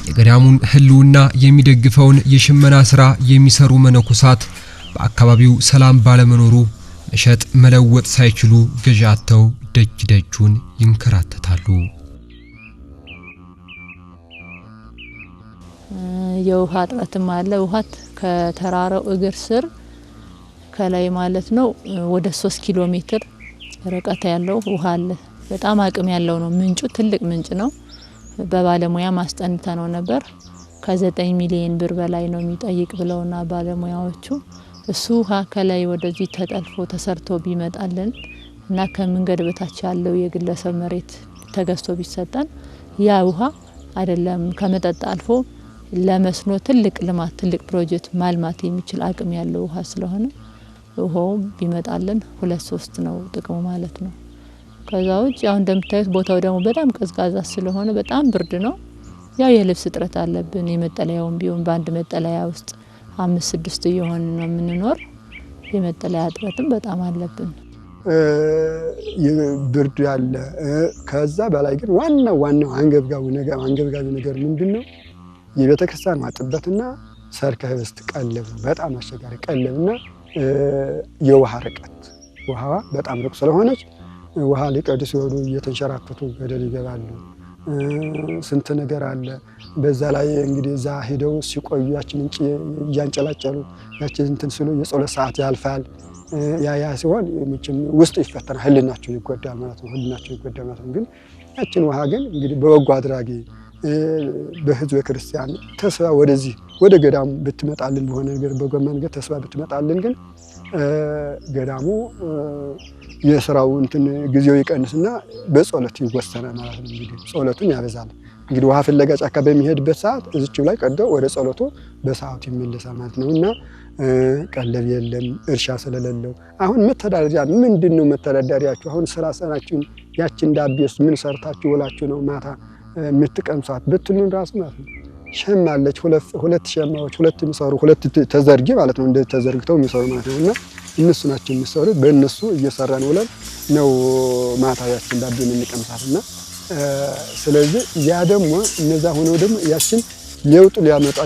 የገዳሙን ህልውና የሚደግፈውን የሽመና ሥራ የሚሰሩ መነኮሳት በአካባቢው ሰላም ባለመኖሩ መሸጥ መለወጥ ሳይችሉ ገዣተው ደጅ ደጁን ይንከራተታሉ። የውሃ እጥረትም አለ። ውሃት ከተራራው እግር ስር ከላይ ማለት ነው ወደ 3 ኪሎ ሜትር ርቀት ያለው ውሃ አለ። በጣም አቅም ያለው ነው። ምንጩ ትልቅ ምንጭ ነው። በባለሙያ ማስጠንተ ነው ነበር። ከ9 ሚሊዮን ብር በላይ ነው የሚጠይቅ ብለውና ባለሙያዎቹ እሱ ውሃ ከላይ ወደዚህ ተጠልፎ ተሰርቶ ቢመጣልን እና ከመንገድ በታች ያለው የግለሰብ መሬት ተገዝቶ ቢሰጠን ያ ውሃ አይደለም ከመጠጥ አልፎ ለመስኖ ትልቅ ልማት ትልቅ ፕሮጀክት ማልማት የሚችል አቅም ያለው ውሃ ስለሆነ ውሃው ቢመጣልን 2-3 ነው ጥቅሙ ማለት ነው። ከዛውጭ ያው እንደምታዩት ቦታው ደግሞ በጣም ቀዝቃዛ ስለሆነ በጣም ብርድ ነው። ያው የልብስ እጥረት አለብን። የመጠለያውን ቢሆን በአንድ መጠለያ ውስጥ 5-6 እየሆን ነው የምንኖር። የመጠለያ እጥረትም በጣም አለብን። ብርድ ያለ ከዛ በላይ ግን ዋናው አንገብጋቢ ነገር ምንድነው? የቤተክርስቲያን ማጥበትና ሰርከ ህብስት ቀለብ በጣም አስቸጋሪ ቀለብና የውሃ ርቀት ውሃዋ በጣም ሩቅ ስለሆነች ውሃ ሊቀዱ ሲወዱ እየተንሸራተቱ ገደል ይገባሉ። ስንት ነገር አለ። በዛ ላይ እንግዲህ እዛ ሄደው ሲቆዩ ያችን እንጭ እያንጨላጨሉ ያችን እንትን ሲሉ የጸሎት ሰዓት ያልፋል። ያ ሲሆን ውስጥ ይፈተናል፣ ህሊናቸው ይጎዳል ማለት ነው። ግን ያችን ውሃ ግን እንግዲህ በበጎ አድራጊ በህዝበ ክርስቲያን ተስፋ ወደዚህ ወደ ገዳሙ ብትመጣልን በሆነ ነገር በጎ መንገድ ተስፋ ብትመጣልን ግን ገዳሙ የሥራው እንትን ጊዜው ይቀንስና በጸሎት ይወሰናል ማለት ነው። እንግዲህ ጸሎቱን ያበዛል። እንግዲህ ውሃ ፍለጋ ጫካ በሚሄድበት ሰዓት እዚችው ላይ ቀዶ ወደ ጸሎቱ በሰዓቱ ይመለሳል ማለት ነውና ቀለብ የለም እርሻ ስለሌለው አሁን መተዳደሪያ ምንድነው? መተዳደሪያችሁ አሁን ስራ ሰራችሁ ያችን ዳቤስ ምን ሰርታችሁ ወላችሁ ነው ማታ የምትቀምሷት ብትሉን ራሱ ማለት ነው። ሸማለች ሁለት ሸማዎች ሁለት የሚሰሩ ሁለት ተዘርጊ ማለት ነው። እንደ ተዘርግተው የሚሰሩ ማለት ነውና እነሱ ናቸው የሚሰሩት። በእነሱ እየሰራን ውለን ነው ማታ ያችን ዳቤ የምንቀምሳትና ስለዚህ ያ ደግሞ እነዛ ሆነው ደግሞ ያችን ለውጥ ሊያመጡ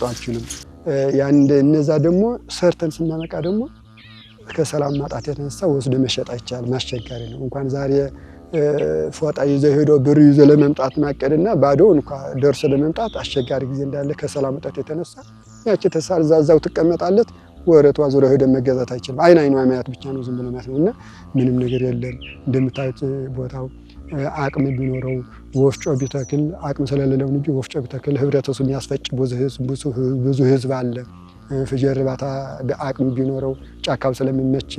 አይችሉም። ያን እነዛ ደግሞ ሰርተን ስናመቃ ደግሞ ከሰላም ማጣት የተነሳ ወስዶ መሸጥ አይቻልም። አስቸጋሪ ነው። እንኳን ዛሬ ፎጣ ይዘው ሄዶ ብር ይዘው ለመምጣት ማቀድና ባዶውን እንኳን ደርሶ ለመምጣት አስቸጋሪ ጊዜ እንዳለ ከሰላም ማጣት የተነሳ ያቺ ተሳዛው ትቀመጣለች። ወረቷ ዙሪያ ሄዶ መገዛት አይችልም። አይኗ ማያት ብቻ ነው ዝም ብሎ ማለት ነውና ምንም ነገር የለም። እንደምታዩት ቦታው አቅም ቢኖረው ወፍጮ ቢተክል አቅም ስለሌለው እንጂ ወፍጮ ቢተክል ህብረተሰቡ የሚያስፈጭ ብዙ ህዝብ አለ። ፍየል እርባታ አቅም ቢኖረው ጫካው ስለሚመች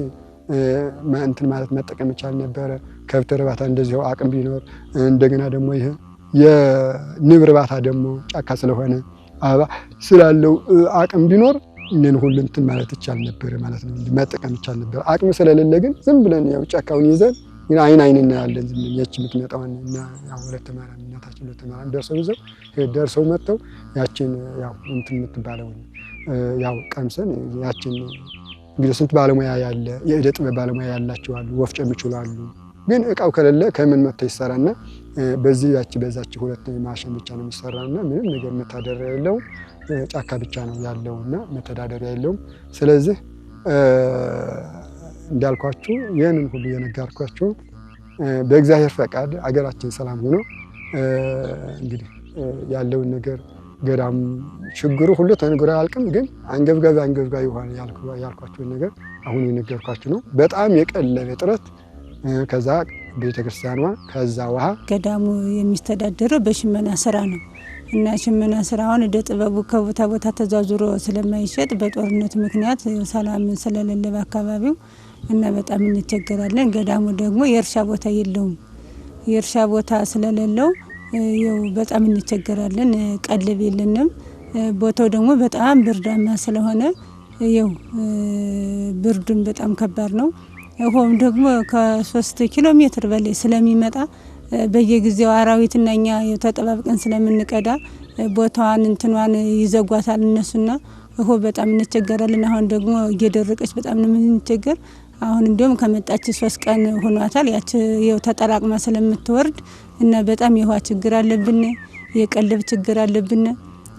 እንትን ማለት መጠቀም ይቻል ነበረ። ከብት እርባታ እንደዚሁ አቅም ቢኖር እንደገና ደግሞ ይሄ የንብ እርባታ ደግሞ ጫካ ስለሆነ አበባ ስላለው አቅም ቢኖር እነን ሁሉ እንትን ማለት ይቻል ነበር ማለት ነው። መጠቀም ይቻል ነበር። አቅም ስለሌለ ግን ዝም ብለን ያው ጫካውን ይዘን አይን እናያለን። ዝም ብለን ያቺ የምትመጣውን እና ያው ሁለት ማራም እናታችን ሁለት ማራም ደርሰው መጥተው ያችን ያው እንትን የምትባለው ያው ቀምሰን ያችን እንግዲህ ስንት ባለሙያ ያለ የእደ ጥበብ ባለሙያ ያላቸው አሉ፣ ወፍጮ የሚችሉ አሉ። ግን እቃው ከሌለ ከምን መጥቶ ይሰራና በዛች ሁለት ማሽን ብቻ ነው የሚሰራና ምንም ነገር መተዳደሪያ የለው ጫካ ብቻ ነው ያለውና መተዳደሪያ የለውም። ስለዚህ እንዳልኳችሁ ይሄንን ሁሉ የነገርኳችሁ በእግዚአብሔር ፈቃድ አገራችን ሰላም ሆኖ እንግዲህ ያለውን ነገር ገዳም ችግሩ ሁሉ ተነግሮ አያልቅም። ግን አንገብጋቢ ይሆን ያልኳችሁ ነገር አሁን የነገርኳችሁ ነው። በጣም የቀለለ ጥረት ከዛ ቤተክርስቲያኗ ከዛ ውሃ ገዳሙ የሚስተዳደረው በሽመና ስራ ነው እና ሽመና ስራውን እደ ጥበቡ ከቦታ ቦታ ተዛዙሮ ስለማይሸጥ በጦርነት ምክንያት ሰላም ስለሌለ በአካባቢው እና በጣም እንቸገራለን። ገዳሙ ደግሞ የእርሻ ቦታ የለውም። የእርሻ ቦታ ስለሌለው ያው በጣም እንቸገራለን። ቀለብ የለንም። ቦታው ደግሞ በጣም ብርዳማ ስለሆነ ያው ብርዱን በጣም ከባድ ነው። ሆም ደግሞ ከ3 ኪሎ ሜትር በላይ ስለሚመጣ በየጊዜው አራዊትና እኛ ተጠባብቀን ስለምንቀዳ ቦታዋን እንትኗን ይዘጓታል እነሱና በጣም እንቸገራለን። አሁን ደግሞ እየደረቀች በጣም ነው የምንቸገር። አሁን እንደውም ከመጣች 3 ቀን ሆኗታል። ያች የው ተጠራቅማ ስለምትወርድ እና በጣም የውሃ ችግር አለብን፣ የቀለብ ችግር አለብን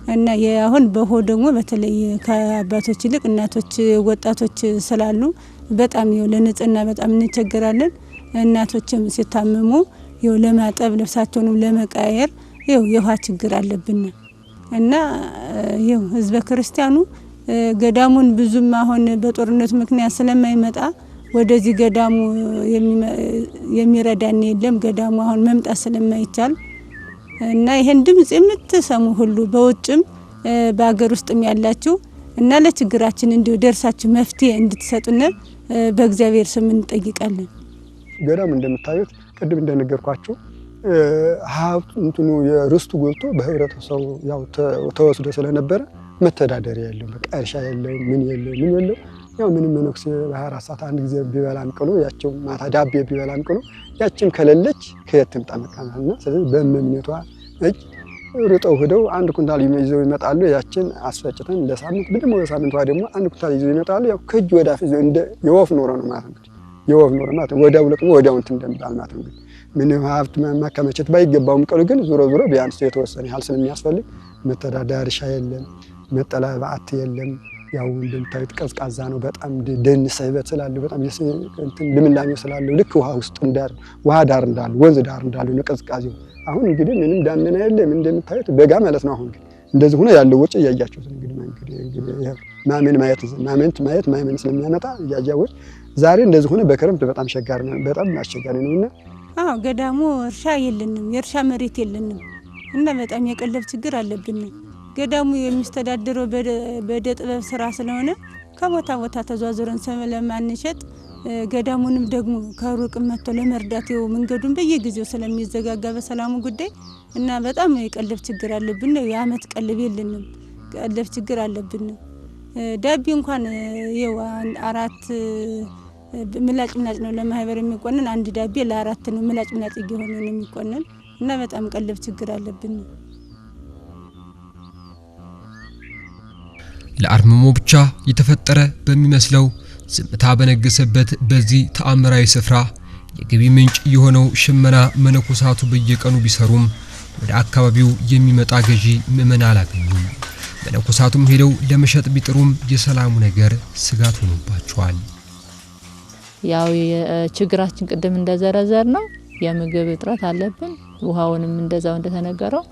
እና አሁን በሆ ደግሞ በተለይ ከአባቶች ይልቅ እናቶች ወጣቶች ስላሉ በጣም ይው ለንጽህና በጣም እንቸገራለን። እናቶችም ሲታመሙ ይው ለማጠብ ልብሳቸውንም ለመቀያየር ይው የውሃ ችግር አለብን እና ይው ህዝበ ክርስቲያኑ ገዳሙን ብዙም አሁን በጦርነት ምክንያት ስለማይመጣ ወደዚህ ገዳሙ የሚረዳን የለም። ገዳሙ አሁን መምጣት ስለማይቻል እና ይሄን ድምጽ የምትሰሙ ሁሉ በውጭም በአገር ውስጥም ያላችሁ እና ለችግራችን እንዲው ደርሳችሁ መፍትሄ እንድትሰጡን በእግዚአብሔር ስም እንጠይቃለን። ገዳሙ እንደምታዩት ቅድም እንደነገርኳችሁ ሀብቱ እንትኑ የርስቱ ጎልቶ በህብረተሰቡ ያው ተወስዶ ስለነበረ መተዳደሪያ የለው፣ በቃ እርሻ የለው፣ ምን የለው። ያው ምንም መነኩሴ በ24 ሰዓት አንድ ጊዜ ቢበላም ቅሎ ያቸው ማታ ዳቤ ቢበላም ቅሎ ያችን ከሌለች ከየት ትምጣ መቃናልና ስለዚህ በእምነቷ እጅ ሩጠው ሄደው 1 ኩንታል ይዘው ይመጣሉ። ያችን አስፈጭተን ለሳምንት ደግሞ በሳምንቷ ደግሞ 1 ኩንታል ይዘው ይመጣሉ። ያው ከእጅ ወዳፍ ይዘው እንደ የወፍ ኖሮ ነው ማለት ነው። የወፍ ኖሮ ማለት ወዳው ለቅሞ ወዳው እንትን እንደምባል ማለት ነው። ምንም ሀብት ማከማቸት ባይገባውም ቅሉ ግን ዞሮ ቢያንስ የተወሰነ ያህል ስለሚያስፈልግ መተዳደሪያ እርሻ የለም፣ መጠለያ በዓት የለም። ያው እንደምታዩት ቀዝቃዛ ነው በጣም ደን ሳይበት ስላለ በጣም እንትን ልምላሜ ስላለው ልክ ውሃ ውስጥ ውሃ ዳር እንዳለ ወንዝ ዳር እንዳለ ነው ቀዝቃዜው። አሁን እንግዲህ ምንም ዳመና የለም እንደምታዩት በጋ ማለት ነው። አሁን ግን እንደዚህ ሆነ ያለው ወጪ እያያችሁት እንግዲህ ማመን ስለሚያመጣ እያያወጭ ዛሬ እንደዚህ ሆነ። በክረምት በጣም አስቸጋሪ ነውና ገዳሙ እርሻ የለንም፣ የእርሻ መሬት የለንም እና በጣም የቀለብ ችግር አለብን። ገዳሙ የሚስተዳደረው በእደ ጥበብ ስራ ስለሆነ ከቦታ ቦታ ተዟዙረን ስለማንሸጥ ገዳሙንም ደግሞ ከሩቅ መጥቶ ለመርዳት ይው መንገዱን በየጊዜው ስለሚዘጋጋ በሰላሙ ጉዳይ እና በጣም የቀለብ ችግር አለብን። የአመት ቀለብ የለንም፣ ቀለብ ችግር አለብን። ዳቢ እንኳን ይው 4 ምላጭ ነው ለማህበር የሚቆነን። አንድ ዳቢ ለ4 ነው ምላጭ እየሆነ ነው የሚቆነን እና በጣም ቀለብ ችግር አለብን። ለአርምሞ ብቻ የተፈጠረ በሚመስለው ዝምታ በነገሰበት በዚህ ተአምራዊ ስፍራ የገቢ ምንጭ የሆነው ሽመና መነኮሳቱ በየቀኑ ቢሰሩም ወደ አካባቢው የሚመጣ ገዢ ምእመን አላገኙም። መነኮሳቱም ሄደው ለመሸጥ ቢጥሩም የሰላሙ ነገር ስጋት ሆኖባቸዋል። ያው ችግራችን ቅድም እንደዘረዘር ነው የምግብ እጥረት አለብን። ውሃውንም እንደዛው እንደተነገረው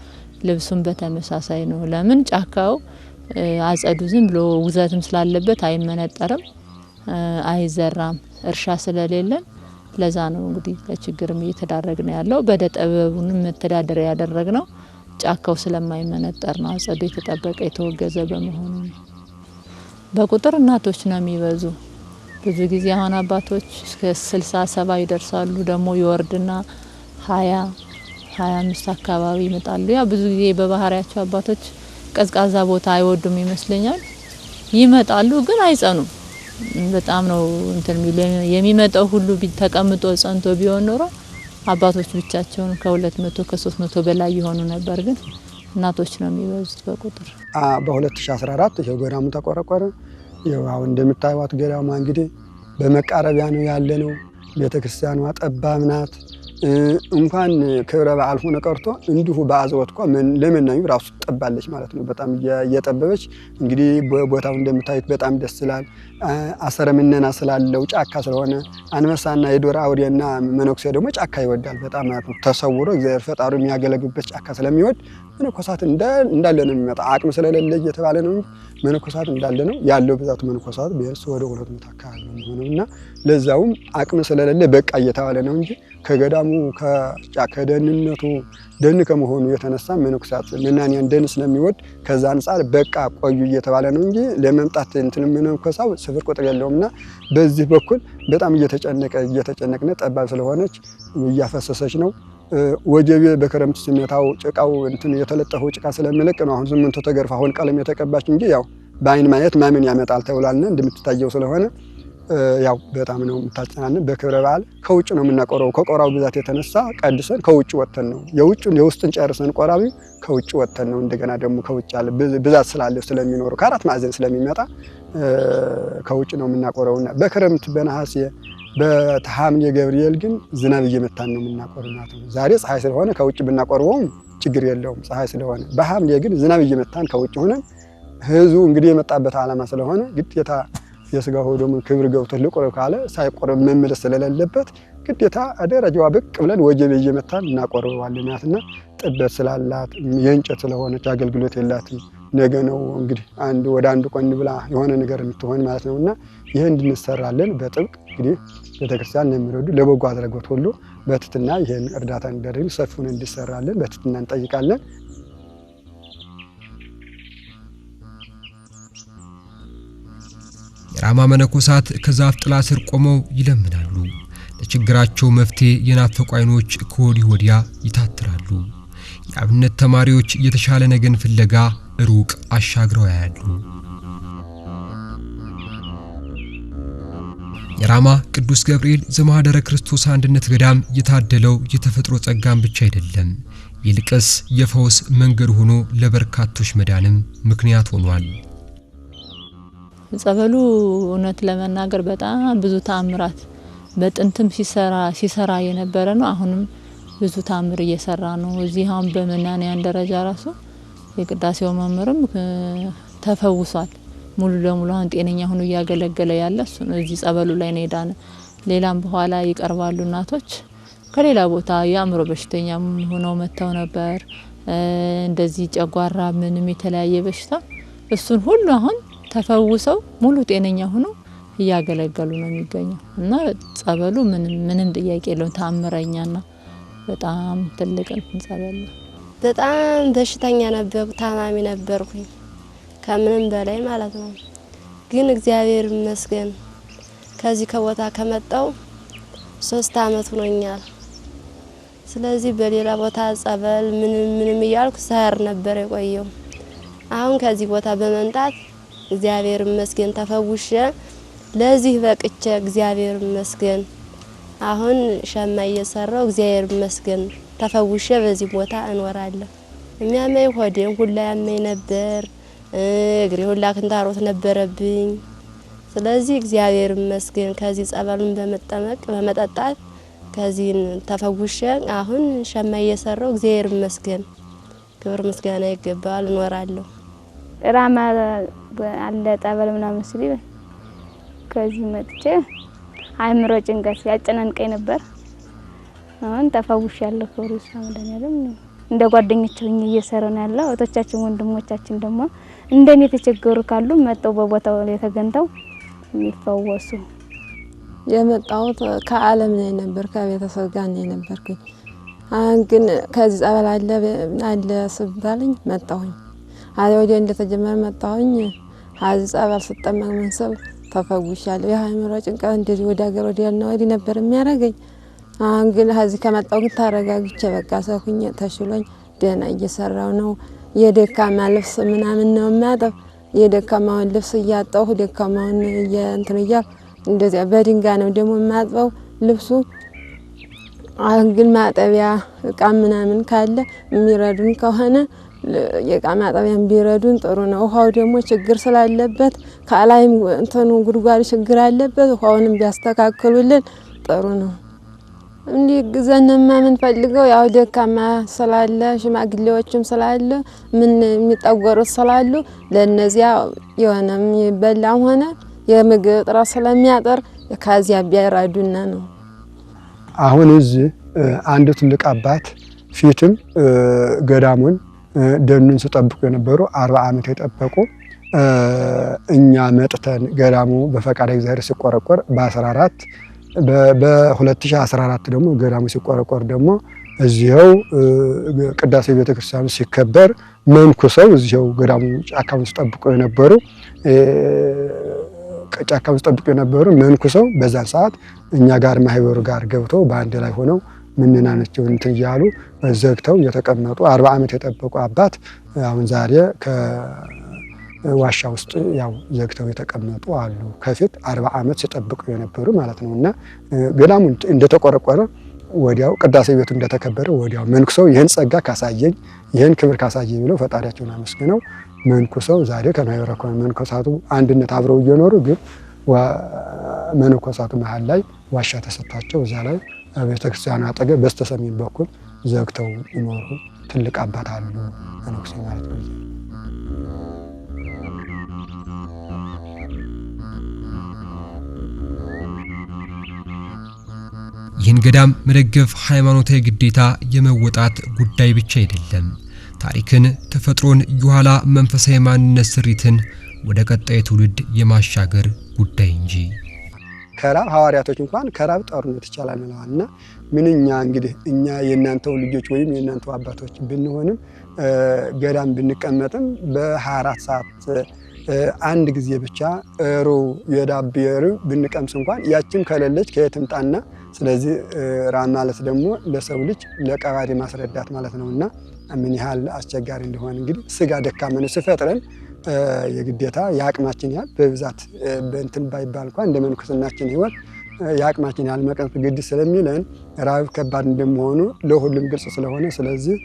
ልብሱም በተመሳሳይ ነው። ለምን ጫካው አጸዱ ዝም ብሎ ውዘትም ስላለበት አይመነጠርም፣ አይዘራም፣ እርሻ ስለሌለን ለዛ ነው እንግዲህ ለችግርም እየተዳረግን ያለው። በእደ ጥበቡንም መተዳደሪያ ያደረግነው ጫካው ስለማይመነጠር ነው። አጸዱ የተጠበቀ የተወገዘ በመሆኑ ነው። በቁጥር እናቶች ነው የሚበዙ። ብዙ ጊዜ አሁን አባቶች እስከ 60 70 ይደርሳሉ። ደግሞ ይወርድና 20 25 አካባቢ ይመጣሉ። ያ ብዙ ጊዜ በባህሪያቸው አባቶች ቀዝቃዛ ቦታ አይወዱም ይመስለኛል። ይመጣሉ ግን አይጸኑም። በጣም ነው እንትን የሚመጣው ሁሉ ተቀምጦ ጸንቶ ቢሆን ኖሮ አባቶች ብቻቸውን ከ200 ከ300 በላይ ይሆኑ ነበር። ግን እናቶች ነው የሚበዙት በቁጥር። በ2014 ይሄው ገዳሙ ተቆረቆረ። ይሄው አሁን እንደምታዩት ገዳሙ እንግዲህ በመቃረቢያ ነው ያለነው። ቤተክርስቲያኗ ጠባብ ናት። እንኳን ክብረ በዓል ሆነ ቀርቶ እንዲሁ በአዘወት እንኳን ለመናኙ ራሱ ጠባለች ማለት ነው። በጣም እየጠበበች እንግዲህ ቦታው እንደምታዩት በጣም ደስ ይላል። አሰረምነና ስላለው ጫካ ስለሆነ አንበሳና የዶር አውሬና መነኩሴ ደግሞ ጫካ ይወዳል በጣም ማለት ነው። ተሰውሮ እግዚአብሔር ፈጣሪ የሚያገለግልበት ጫካ ስለሚወድ መነኮሳት እንዳለ ነው የሚመጣ። አቅም ስለሌለ እየተባለ ነው መነኮሳት እንዳለ ነው ያለው። ብዛት መነኮሳት ቢያንስ ወደ 200 አካባቢ ነው የሚሆነውና ለዛውም አቅም ስለሌለ በቃ እየተባለ ነው እንጂ ከገዳሙ ከደህንነቱ ደን ከመሆኑ የተነሳ መነኮሳት መናንያን ደን ስለሚወድ ከዛ አንፃር በቃ ቆዩ እየተባለ ነው እንጂ ለመምጣት እንትን መነኮሳው ስፍር ቁጥር የለውምና በዚህ በኩል በጣም እየተጨነቅነ ጠባብ ስለሆነች እያፈሰሰች ነው። ወጀቤ በክረምት ሲመታው ጭቃው እንትን የተለጠፈው ጭቃ ስለሚለቅ ነው አሁን ዝምንቶ ተገርፋ አሁን ቀለም የተቀባች እንጂ ያው በአይን ማየት ማመን ያመጣል ተብሏልና እንደምትታየው ስለሆነ ያው በጣም ነው የምታጨናነን። በክብረ በዓል ከውጭ ነው የምናቆረው። ከቆራው ብዛት የተነሳ ቀድሰን ከውጭ ወተን ነው የውስጥን ጨርሰን ቆራቢ ከውጭ ወተን ነው እንደገና ደግሞ ከውጭ ያለ ብዛት ስላለ ስለሚኖር ከአራት ማዕዘን ስለሚመጣ ከውጭ ነው የምናቆረውና በክረምት በነሐሴ በሐምሌ ገብርኤል ግን ዝናብ እየመታን ነው የምናቆረው ማለት ነው። ዛሬ ፀሐይ ስለሆነ ከውጭ ብናቆርበውም ችግር የለውም ፀሐይ ስለሆነ፣ በሐምሌ ግን ዝናብ እየመታን ከውጭ ሆነን ህዝቡ እንግዲህ የመጣበት ዓላማ ስለሆነ ግዴታ የስጋ ሆዶም ክብር ገብቶ ልቆረብ ካለ ሳይቆረብ መመለስ ስለሌለበት ግዴታ ደረጃዋ ብቅ ብለን ወጀብ እየመታን እናቆርበዋለን ማለትና ጥበት ስላላት የእንጨት ስለሆነች አገልግሎት የላትም። ነገ ነው እንግዲህ ወደ አንድ ቆን ብላ የሆነ ነገር የምትሆን ማለት ነውና ይሄ እንድንሰራለን በጥብቅ እንግዲህ ቤተክርስቲያን የሚረዱ ለበጎ አድራጎት ሁሉ በትትና ይሄን እርዳታ እንዲደረግ ሰፊውን እንዲሰራለን በትትና እንጠይቃለን። የራማ መነኮሳት ከዛፍ ጥላ ስር ቆመው ይለምናሉ። ለችግራቸው መፍትሄ የናፈቁ አይኖች ከወዲህ ወዲያ ይታትራሉ። የአብነት ተማሪዎች የተሻለ ነገን ፍለጋ ሩቅ አሻግረው ያያሉ። የራማ ቅዱስ ገብርኤል ዘማህደረ ክርስቶስ አንድነት ገዳም የታደለው የተፈጥሮ ጸጋም ብቻ አይደለም፣ ይልቅስ የፈውስ መንገድ ሆኖ ለበርካቶች መዳንም ምክንያት ሆኗል። ጸበሉ እውነት ለመናገር በጣም ብዙ ተአምራት በጥንትም ሲሰራ የነበረ ነው። አሁንም ብዙ ተአምር እየሰራ ነው። እዚህ አሁን በመናንያን ደረጃ ራሱ የቅዳሴው መምህርም ተፈውሷል። ሙሉ ለሙሉ አሁን ጤነኛ ሆኖ እያገለገለ ያለ እሱ ነው። እዚህ ጸበሉ ላይ ነው ሄዳነ። ሌላም በኋላ ይቀርባሉ እናቶች ከሌላ ቦታ የአእምሮ በሽተኛ ሆነው መተው ነበር። እንደዚህ ጨጓራ ምንም የተለያየ በሽታ እሱን ሁሉ አሁን ተፈውሰው ሙሉ ጤነኛ ሆነው እያገለገሉ ነው የሚገኘው እና ጸበሉ ምንም ጥያቄ የለውም። ተአምረኛና በጣም ትልቅ ጸበል ነው። በጣም በሽተኛ ነበርኩ፣ ታማሚ ነበርኩኝ ከምንም በላይ ማለት ነው። ግን እግዚአብሔር ይመስገን ከዚህ ከቦታ ከመጣው 3 አመት ሆኖኛል። ስለዚህ በሌላ ቦታ ጸበል ምንም እያልኩ ሳር ነበር የቆየው። አሁን ከዚህ ቦታ በመምጣት እግዚአብሔር ይመስገን ተፈውሼ ለዚህ በቅቼ እግዚአብሔር ይመስገን አሁን ሸማ እየሰራው እግዚአብሔር ይመስገን ተፈውሼ በዚህ ቦታ እኖራለሁ። የሚያመኝ ሆዴን ሁላ ያመኝ ነበር፣ እግሬ ሁላ ክንታሮት ነበረብኝ። ስለዚህ እግዚአብሔር ይመስገን ከዚህ ጸበሉን በመጠጣት ከዚህ ተፈውሼ አሁን ሸማ እየሰራው እግዚአብሔር ይመስገን ክብር ምስጋና ይገባል እኖራለሁ። ራማ አለ ጠበል ምናምን ሲል ከዚህ መጥቼ አይምሮ ጭንቀት ያጨናንቀኝ ነበር። አሁን ተፈውሻለሁ። ክብር ይስፋ። እንደ ጓደኞቻችን እየሰራን ያለው እህቶቻችን ወንድሞቻችን ደግሞ እንደኔ የተቸገሩ ካሉ መጣው በቦታው ላይ ተገንተው የሚፈወሱ። የመጣሁት ከዓለም ላይ ነበር፣ ከቤተሰብ ጋር ነበርኩኝ። አሁን ግን ከዚህ ጸበል አለ ስባልኝ መጣሁኝ። ወዲያ እንደተጀመረ መጣሁኝ። አዚ ጸበል ስጠመቅ መንሰብ ተፈውሻለሁ። የአእምሮ ጭንቀት እንደዚህ ወደ ሀገር ወዲያና ወዲህ ነበር የሚያረጋኝ። አሁን ግን እዚህ ከመጣሁ ግን ተረጋግቼ በቃ ሰውኝ ተሽሎኝ ደህና እየሰራው ነው። የደካማ ልብስ ምናምን ነው ማጠብ። የደካማውን ልብስ እያጠሁ ደካማውን እንትን እያልኩ እንደዚያ በድንጋይ ነው ደግሞ ማጥበው ልብሱ። አሁን ግን ማጠቢያ እቃ ምናምን ካለ የሚረዱን ከሆነ የእቃ ማጠቢያን ቢረዱን ጥሩ ነው። ውሃው ደግሞ ችግር ስላለበት ከላይም እንትኑ ጉድጓድ ችግር አለበት። ውሃውንም ቢያስተካክሉልን ጥሩ ነው። እንዲህ ግዘንማ ምን ፈልገው ያው ደካማ ስላለ ሽማግሌዎችም ስላለ ምን የሚጠወሩት ስላሉ ለነዚያ የሆነም ይበላም ሆነ የምግብ ጥራት ስለሚያጠር ከዚያ ቢያራዱና ነው። አሁን እዚህ አንድ ትልቅ አባት ፊትም ገዳሙን ደኑን ሲጠብቁ የነበሩ 40 ዓመት የጠበቁ እኛ መጥተን ገዳሙ በፈቃደ እግዚአብሔር ሲቆረቆር በ14 በ2014 ደግሞ ገዳሙ ሲቆረቆር ደግሞ እዚያው ቅዳሴ ቤተክርስቲያኑ ሲከበር መንኩሰው እዚያው ገዳሙ ጫካውን ሲጠብቁ የነበሩ ጫካውን ሲጠብቁ የነበሩ መንኩሰው በዛን ሰዓት እኛ ጋር ማህበሩ ጋር ገብተው በአንድ ላይ ሆነው ምንናነቸው እንትን እያሉ ዘግተው የተቀመጡ 40 ዓመት የጠበቁ አባት አሁን ዛሬ ከዋሻ ውስጥ ያው ዘግተው የተቀመጡ አሉ። ከፊት 40 ዓመት ሲጠብቁ የነበሩ ማለት ነውና ገዳሙ እንደተቆረቆረ ወዲያው ቅዳሴ ቤቱ እንደተከበረ ወዲያው መንኩሰው ይህን ጸጋ ካሳየኝ ይህን ክብር ካሳየኝ ብለው ፈጣሪያቸውን አመስግነው መንኩሰው ዛሬ ከማህበረ መንኮሳቱ አንድነት አብረው እየኖሩ ግን መንኮሳቱ መሃል ላይ ዋሻ ተሰጥቷቸው እዛ ላይ ቤተክርስቲያኑ አጠገብ በስተሰሜን በኩል ዘግተው ይኖሩ ትልቅ አባት አሉ መንኩሴ ማለት ነው። ይህን ገዳም መደገፍ ሃይማኖታዊ ግዴታ የመወጣት ጉዳይ ብቻ አይደለም። ታሪክን፣ ተፈጥሮን፣ የኋላ መንፈሳዊ ማንነት ስሪትን ወደ ቀጣይ ትውልድ የማሻገር ጉዳይ እንጂ። ከራብ ሐዋርያቶች እንኳን ከራብ ጦርነት ይቻላል ነውና ምንኛ እንግዲህ እኛ የናንተው ልጆች ወይም የናንተው አባቶች ብንሆንም ገዳም ብንቀመጥም በ24 ሰዓት አንድ ጊዜ ብቻ የዳቤሩ ብንቀምስ እንኳን ያችም ከሌለች ከየትምጣና ስለዚህ ራብ ማለት ደግሞ ለሰው ልጅ ለቀባሪ ማስረዳት ማለት ነውና ምን ያህል አስቸጋሪ እንደሆነ እንግዲህ ስጋ ደካመን ሲፈጥረን የግዴታ ያቅማችን ያህል በብዛት በእንትን ባይባል እንኳን እንደ መንኩስናችን ህይወት ያቅማችን ያህል መቀመጥ ግድ ስለሚለን ራብ ከባድ እንደመሆኑ ለሁሉም ግልጽ ስለሆነ ስለዚህ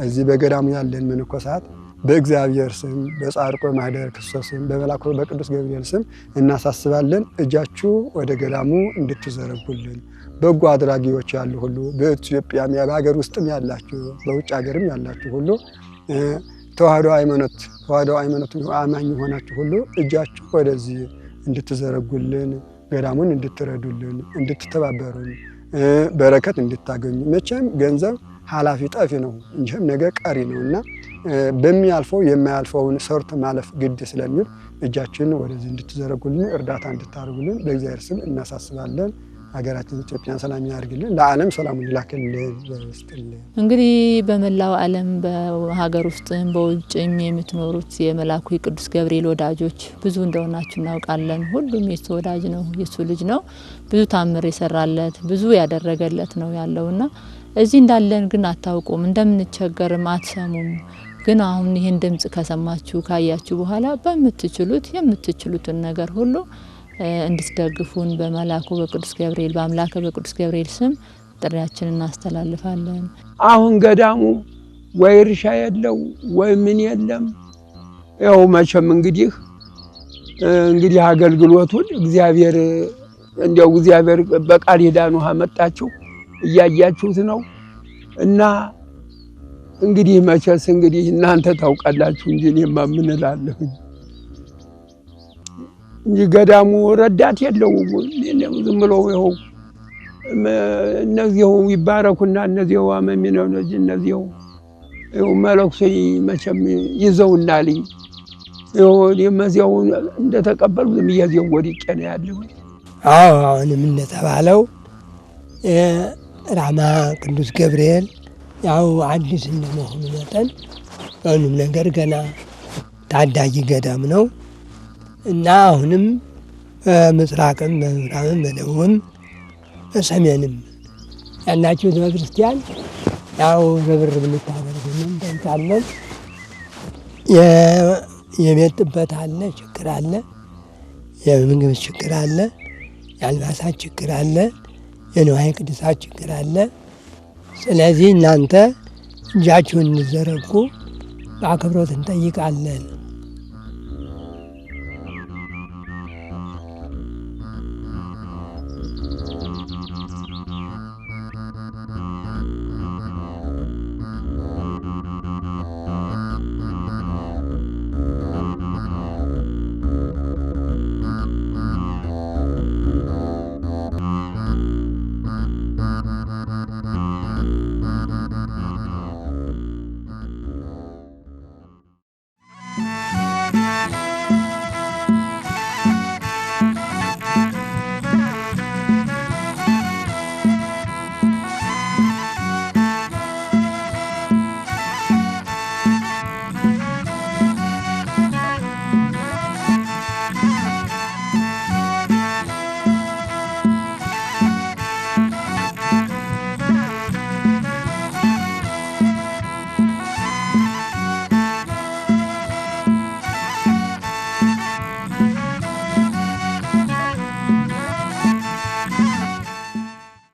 እዚህ በገዳሙ ያለን መነኮሳት በእግዚአብሔር ስም በጻድቁ ማህደረ ክርስቶስ ስም በመላኩ በቅዱስ ገብርኤል ስም እናሳስባለን። እጃችሁ ወደ ገዳሙ እንድትዘረጉልን በጎ አድራጊዎች ያሉ ሁሉ በኢትዮጵያም በሀገር ውስጥም ያላችሁ በውጭ ሀገርም ያላችሁ ሁሉ ተዋህዶ ሃይማኖት አማኝ ሆናችሁ ሁሉ እጃችሁ ወደዚህ እንድትዘረጉልን ገዳሙን እንድትረዱልን እንድትተባበሩን በረከት እንድታገኙ መቼም ገንዘብ ኃላፊ ጠፊ ነው እንጂም ነገ ቀሪ ነውና በሚያልፈው የማያልፈውን ሰርቶ ማለፍ ግድ ስለሚል እጃችን ወደዚህ እንድትዘረጉልን እርዳታ እንድታርጉልን በእግዚአብሔር ስም እናሳስባለን። ሀገራችን ኢትዮጵያን ሰላም ያርግልን፣ ለዓለም ሰላም ይላክልን። እንግዲህ በመላው ዓለም በሀገር ውስጥም በውጭም የምትኖሩት የመላኩ ቅዱስ ገብርኤል ወዳጆች ብዙ እንደሆናችሁ እናውቃለን። ሁሉም የሱ ወዳጅ ነው፣ የሱ ልጅ ነው። ብዙ ታምር የሰራለት ብዙ ያደረገለት ነው ያለውና እዚህ እንዳለን ግን አታውቁም፣ እንደምንቸገርም አትሰሙም። ግን አሁን ይሄን ድምጽ ከሰማችሁ ካያችሁ በኋላ የምትችሉትን ነገር ሁሉ እንድትደግፉን በመላኩ በቅዱስ ገብርኤል በአምላከ በቅዱስ ገብርኤል ስም ጥሪያችንን እናስተላልፋለን። አሁን ገዳሙ ወይ እርሻ የለው ወይ ምን የለም። ያው መቼም እንግዲህ አገልግሎቱን እግዚአብሔር በቃል ሄዳኑ አመጣችሁ እያያችሁት ነው እና እንግዲህ መቼስ እናንተ ታውቃላችሁ እንጂ እኔማ ምን እላለሁ እንጂ ገዳሙ ረዳት የለውም። ዝም ብሎ ይኸው እነዚህው ይባረኩና እነዚህው አመሚነው እነዚህው መለኩሴ መቼም ይዘውናልኝ የመዚያው እንደተቀበሉ ዝም እያዚው ወዲቄ ነው ያለው። አሁንም እንደተባለው ራማ ቅዱስ ገብርኤል ያው አዲስ እንደመሆኑ መጠን ሁሉም ነገር ገና ታዳጊ ገዳም ነው እና አሁንም ምስራቅም በምዕራብም በደቡብም በሰሜንም ያላችሁ ቤተክርስቲያን ያው ርብርብ ልታደርጉልን እንጠይቃለን። የቤት ጥበት አለ፣ ችግር አለ፣ የምግብ ችግር አለ፣ የአልባሳት ችግር አለ፣ የንዋየ ቅድሳት ችግር አለ። ስለዚህ እናንተ እጃችሁን እንዘረጉ በአክብሮት እንጠይቃለን።